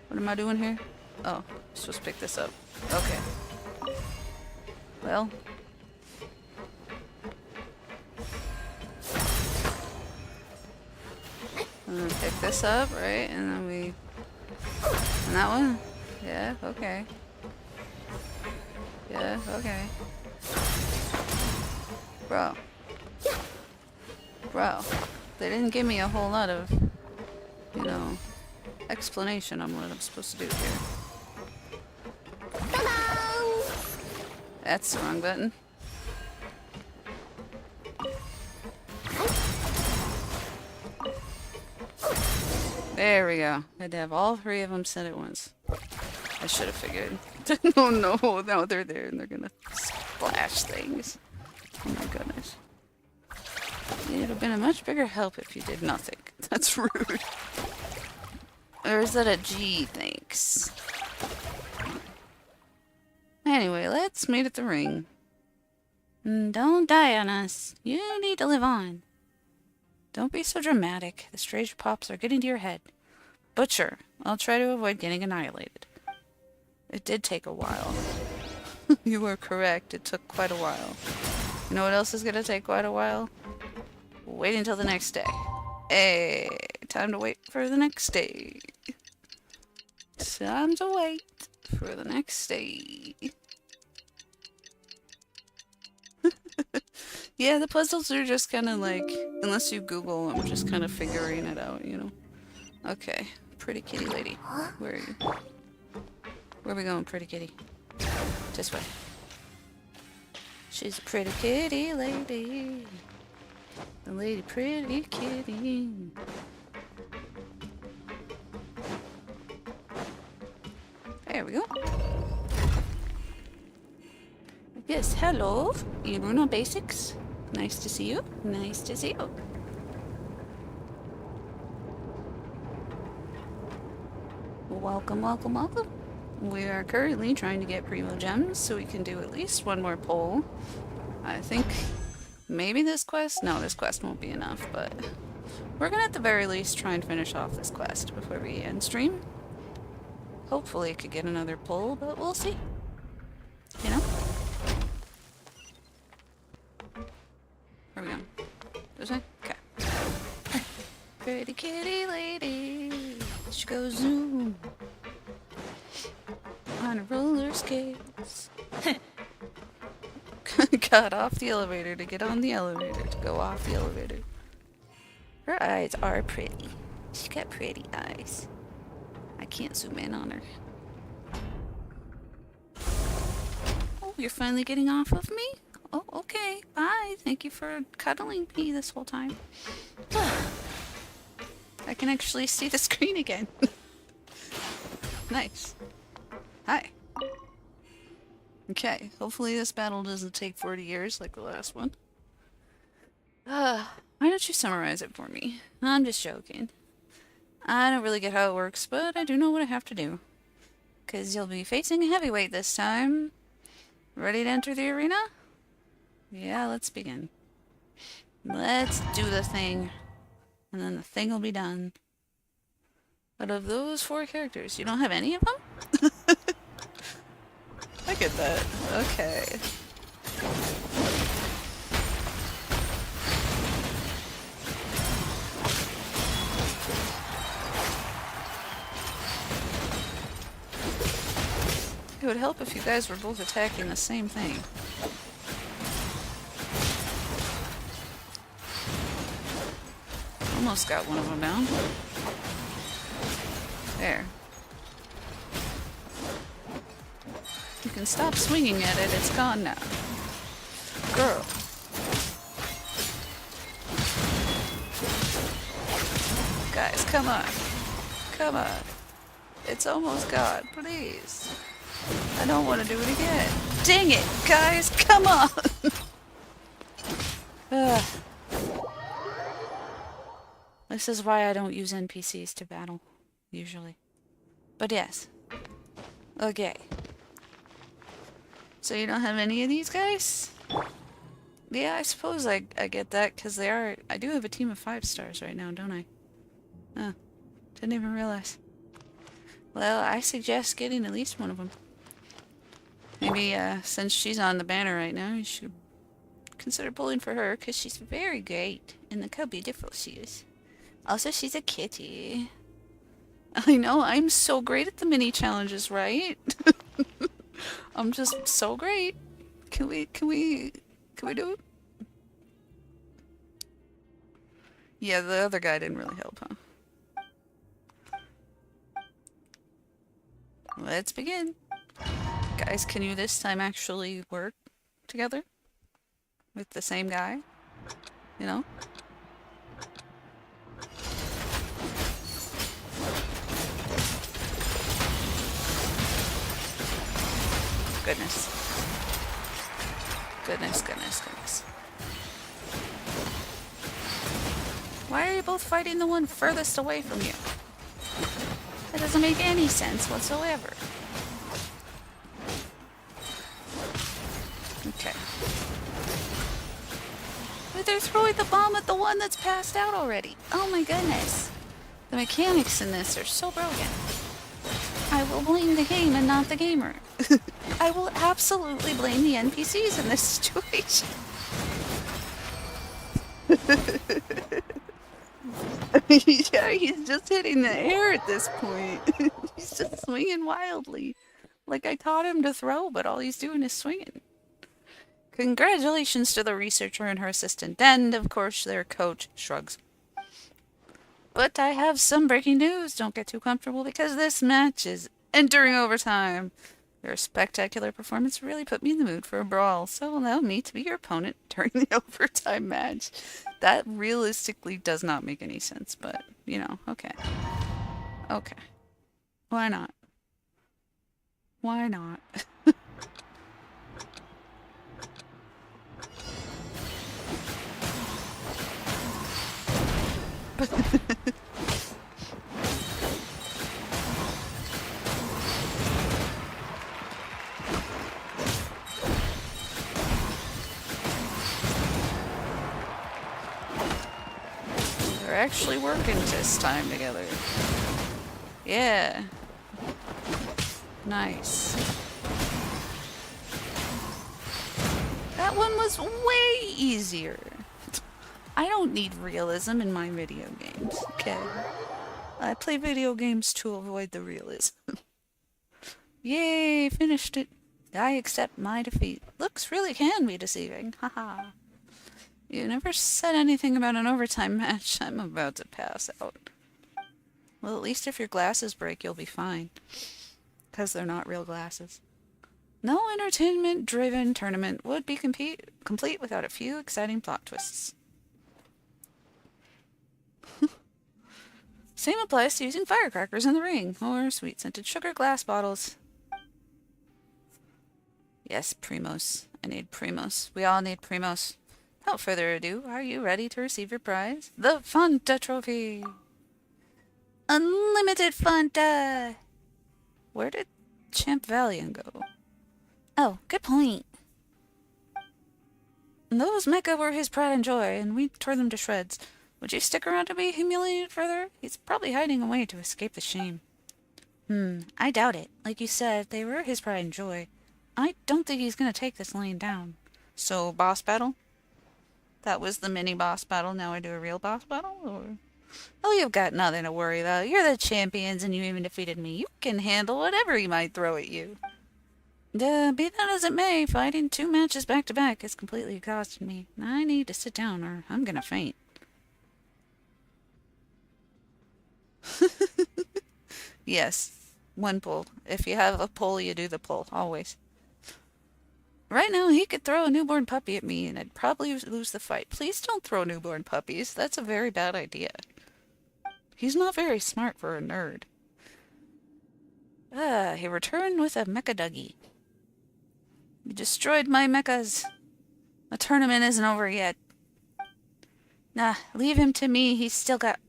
What am I doing here? Oh, I'm supposed to pick this up. Okay. Well. I'm gonna pick this up, right? And then we... And that one? Yeah, okay. Yeah, okay. Bro. Bro. They didn't give me a whole lot of, you know, explanation on what I'm supposed to do here. That's the wrong button. There we go. I had to have all three of them set at once. I should have figured. Oh no, now they're there and they're gonna splash things. Oh my goodness. It would have been a much bigger help if you did nothing. That's rude. Or is that a G? Thanks. Anyway, let's meet at the ring. Don't die on us. You need to live on. Don't be so dramatic. The strange pops are getting to your head. But sure, I'll try to avoid getting annihilated. It did take a while. You were correct. It took quite a while. You know what else is going to take quite a while? Wait until the next day. Hey, time to wait for the next day. Time to wait for the next day. Yeah, the puzzles are just kind of like, unless you Google, I'm just kind of figuring it out, you know. Okay, pretty kitty lady. Where are you? Where are we going, pretty kitty? This way. She's a pretty kitty lady. The lady pretty kitty. There we go. Yes, hello. Iruna Basics. Nice to see you. Nice to see you. Welcome, welcome, welcome. We are currently trying to get Primo Gems so we can do at least one more poll. I think maybe this quest? No, this quest won't be enough, but we're gonna at the very least try and finish off this quest before we end stream. Hopefully it could get another pull, but we'll see. You know? Where are we going? This way? Okay. Pretty kitty lady, she goes zoom on her roller skates. Got off the elevator to get on the elevator to go off the elevator. Her eyes are pretty. She's got pretty eyes. I can't zoom in on her. Oh, you're finally getting off of me? Oh, okay. Bye. Thank you for cuddling me this whole time. I can actually see the screen again. Nice. Hi. Okay, hopefully this battle doesn't take 40 years like the last one. Why don't you summarize it for me? I'm just joking. I don't really get how it works, but I do know what I have to do. 'Cause you'll be facing a heavyweight this time. Ready to enter the arena? Yeah, let's begin. Let's do the thing. And then the thing will be done. Out of those 4 characters, you don't have any of them? I get that. Okay. It would help if you guys were both attacking the same thing. Almost got one of them down. There. You can stop swinging at it, it's gone now. Girl. Guys, come on. Come on. It's almost gone, please. I don't want to do it again. Dang it, guys, come on! Ugh. This is why I don't use NPCs to battle, usually. But yes. Okay. So you don't have any of these guys? Yeah, I suppose I get that, because they are... I do have a team of 5 stars right now, don't I? Oh, didn't even realize. Well, I suggest getting at least one of them. Maybe, since she's on the banner right now, you should consider pulling for her, because she's very great. And look how beautiful she is. Also, she's a kitty. I know, I'm so great at the mini challenges, right? I'm just so great. Can we do it? Yeah, the other guy didn't really help, huh? Let's begin. Guys, can you this time actually work together? With the same guy? You know? Goodness. Goodness, goodness, goodness. Why are you both fighting the one furthest away from you? That doesn't make any sense whatsoever. Okay. But they're throwing the bomb at the one that's passed out already. Oh my goodness. The mechanics in this are so broken. I will blame the game and not the gamer. I will absolutely blame the NPCs in this situation. Yeah, he's just hitting the air at this point. He's just swinging wildly. Like I taught him to throw, but all he's doing is swinging. Congratulations to the researcher and her assistant, and of course their coach shrugs. But I have some breaking news. Don't get too comfortable because this match is entering overtime. Your spectacular performance really put me in the mood for a brawl, so allow me to be your opponent during the overtime match. That realistically does not make any sense, but, you know, okay. Okay. Why not? Why not? actually working this time together. Yeah. Nice. That one was way easier. I don't need realism in my video games, okay? I play video games to avoid the realism. Yay, finished it. I accept my defeat. Looks really can be deceiving, haha. You never said anything about an overtime match. I'm about to pass out. Well, at least if your glasses break, you'll be fine. Because they're not real glasses. No entertainment-driven tournament would be complete without a few exciting plot twists. Same applies to using firecrackers in the ring, or sweet-scented sugar glass bottles. Yes, Primos. I need Primos. We all need Primos. Without further ado, are you ready to receive your prize? The Fanta Trophy! Unlimited Fanta! Where did Champ Valiant go? Oh, good point. Those mecha were his pride and joy, and we tore them to shreds. Would you stick around to be humiliated further? He's probably hiding away to escape the shame. I doubt it. Like you said, they were his pride and joy. I don't think he's gonna take this laying down. So, boss battle? That was the mini boss battle, now I do a real boss battle? Or... Oh, you've got nothing to worry about. You're the champions and you even defeated me. You can handle whatever he might throw at you. Be that as it may, fighting 2 matches back-to-back has completely exhausted me. I need to sit down or I'm gonna faint. Yes, one pull. If you have a pull, you do the pull, always. Right now, he could throw a newborn puppy at me and I'd probably lose the fight. Please don't throw newborn puppies. That's a very bad idea. He's not very smart for a nerd. He returned with a mecha Dougie. You destroyed my mechas. The tournament isn't over yet. Nah, leave him to me.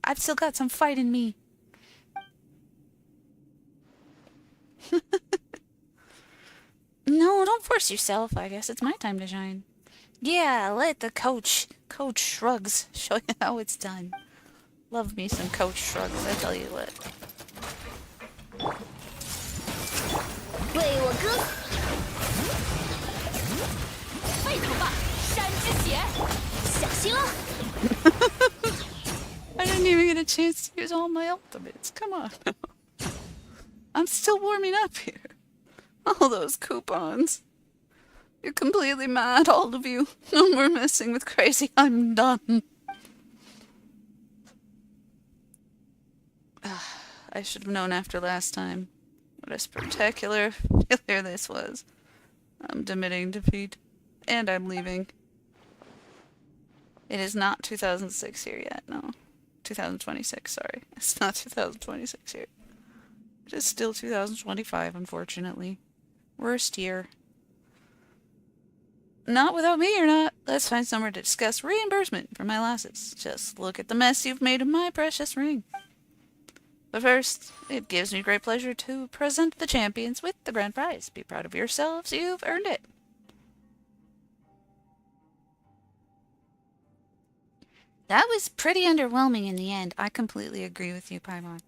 I've still got some fight in me. No, don't force yourself. I guess it's my time to shine. Yeah, let the Coach Shrugs show you how it's done. Love me some Coach Shrugs, I tell you what. 为我歌，沸腾吧，山之血！小心了！ I didn't even get a chance to use all my ultimates. Come on. I'm still warming up here. All those coupons. You're completely mad, all of you. No more messing with crazy. I'm done. I should have known after last time what a spectacular failure this was. I'm admitting defeat. And I'm leaving. It is not 2006 here yet, no. 2026, sorry. It's not 2026 here. It is still 2025, unfortunately. Worst year. Not without me or not. Let's find somewhere to discuss reimbursement for my losses. Just look at the mess you've made of my precious ring. But first, it gives me great pleasure to present the champions with the grand prize. Be proud of yourselves, you've earned it. That was pretty underwhelming in the end. I completely agree with you, Paimon.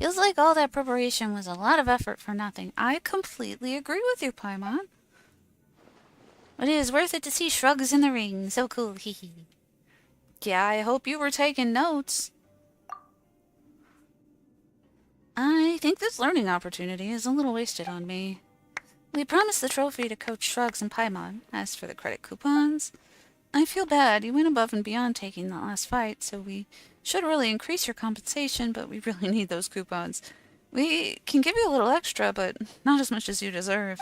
Feels like all that preparation was a lot of effort for nothing. I completely agree with you, Paimon. But it is worth it to see Shrugs in the ring. So cool, hee hee. Yeah, I hope you were taking notes. I think this learning opportunity is a little wasted on me. We promised the trophy to Coach Shrugs and Paimon. As for the credit coupons, I feel bad. You went above and beyond taking that last fight, so we should really increase your compensation, but we really need those coupons. We can give you a little extra, but not as much as you deserve.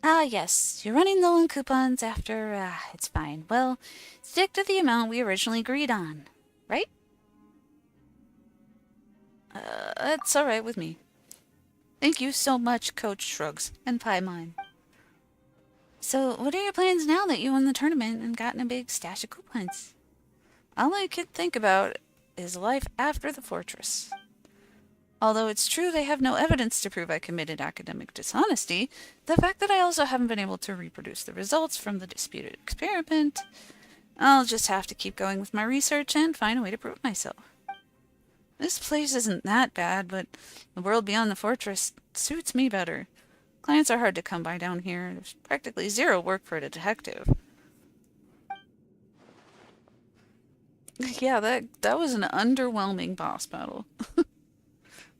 Ah, yes. You're running low on coupons after... it's fine. Well, stick to the amount we originally agreed on, right? That's alright with me. Thank you so much, Coach Shrugs and Paimon. So, what are your plans now that you won the tournament and gotten a big stash of coupons? All I can think about is life after the fortress. Although it's true they have no evidence to prove I committed academic dishonesty, the fact that I also haven't been able to reproduce the results from the disputed experiment I'll just have to keep going with my research and find a way to prove myself. This place isn't that bad, but the world beyond the fortress suits me better. Clients are hard to come by down here. There's practically zero work for a detective. Yeah, that was an underwhelming boss battle.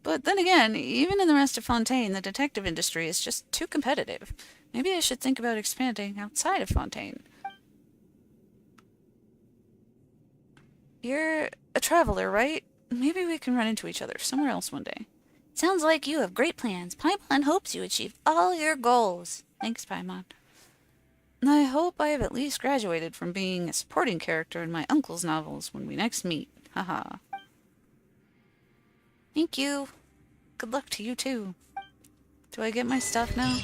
But then again, even in the rest of Fontaine, the detective industry is just too competitive. Maybe I should think about expanding outside of Fontaine. You're a traveler, right? Maybe we can run into each other somewhere else one day. Sounds like you have great plans. Paimon hopes you achieve all your goals. Thanks, Paimon. I hope I have at least graduated from being a supporting character in my uncle's novels when we next meet. Haha. Thank you. Good luck to you too. Do I get my stuff now?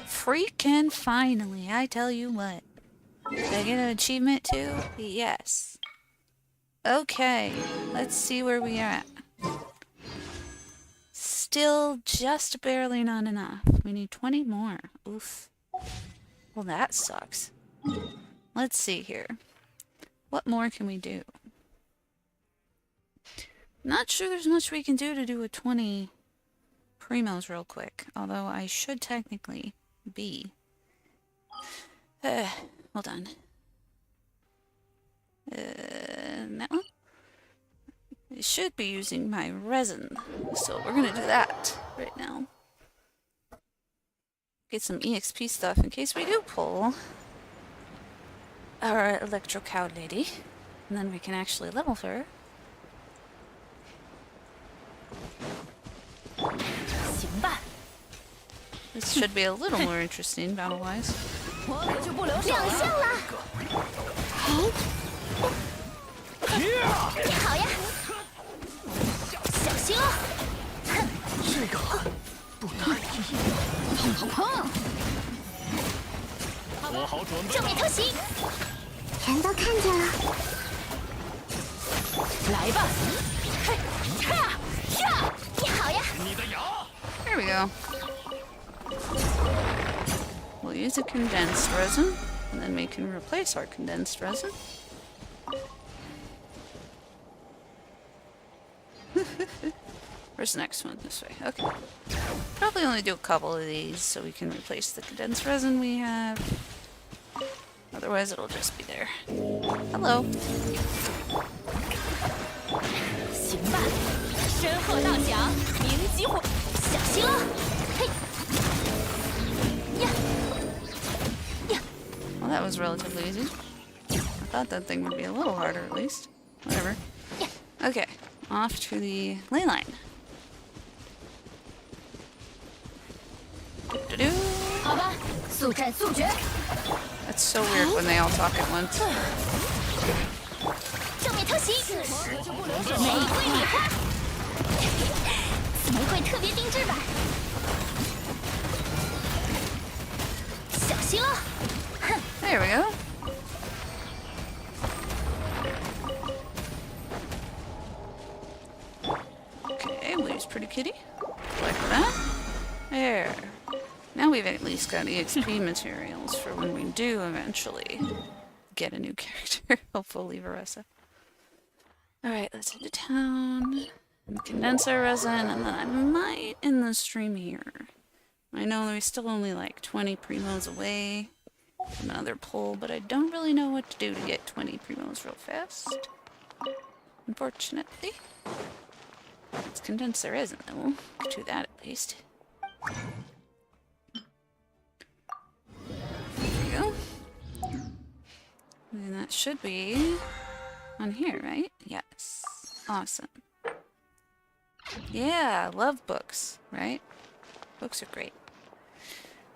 Freaking finally, I tell you what. Did I get an achievement too? Yes. Okay, let's see where we are at. Still just barely not enough. We need 20 more. Oof. Well, that sucks. Let's see here. What more can we do? Not sure there's much we can do to do a 20 primos real quick. Although I should technically be. Hold on. No. I should be using my resin. So we're gonna do that right now. Get some EXP stuff in case we do pull our Electro cow lady. And then we can actually level her. This should be a little more interesting battle-wise. 亮相了！你好呀，小心哦！这个不太易。砰！做好准备。正面偷袭，人都看见了。来吧！嘿，哈，呀！你好呀，你的牙。 There we go. We'll use a condensed resin, and then we can replace our condensed resin. Where's the next one? This way. Okay. Probably only do a couple of these so we can replace the condensed resin we have. Otherwise, it'll just be there. Hello. 行吧，身后道响，鸣击火，小心哦！嘿，呀，呀， Well, that was relatively easy. I thought that thing would be a little harder at least. Whatever. Okay, off to the ley line. Do-do-do. 好吧，速战速决， That's so weird when they all talk at once. 正面偷袭，玫瑰礼花，玫瑰特别定制版，小心喽！哼， There we go. Okay, we'll use Pretty Kitty. Like that. There. Now we've at least got EXP materials for when we do eventually get a new character. Hopefully Varesa. Alright, let's head to town. Condense our resin, and then I might end the stream here. I know we're still only like 20 primos away from another pull, but I don't really know what to do to get 20 primos real fast. Unfortunately. Let's condense our resin though. Get to that at least. There we go. And that should be on here, right? Yes. Awesome. Yeah, love books, right? Books are great.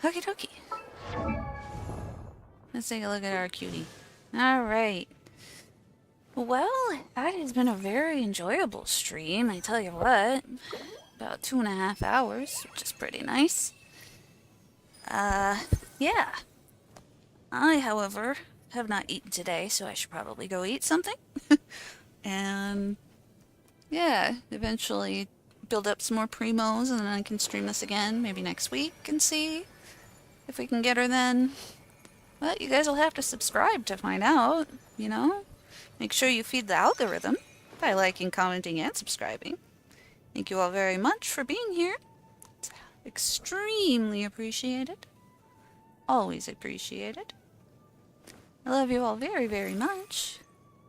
Okie dokie. Let's take a look at our cutie. Alright. Well, that has been a very enjoyable stream, I tell you what. About 2.5 hours, which is pretty nice. Yeah. I, however, have not eaten today, so I should probably go eat something. And yeah, eventually build up some more primos, and then I can stream this again maybe next week and see if we can get her then. Well, you guys will have to subscribe to find out, you know? Make sure you feed the algorithm by liking, commenting, and subscribing. Thank you all very much for being here. It's extremely appreciated. Always appreciated. I love you all very, very much.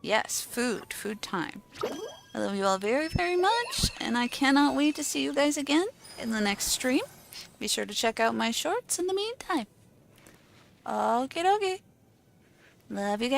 Yes, food. Food time. I love you all very, very much, and I cannot wait to see you guys again in the next stream. Be sure to check out my shorts in the meantime. Okay, dokie. Love you guys.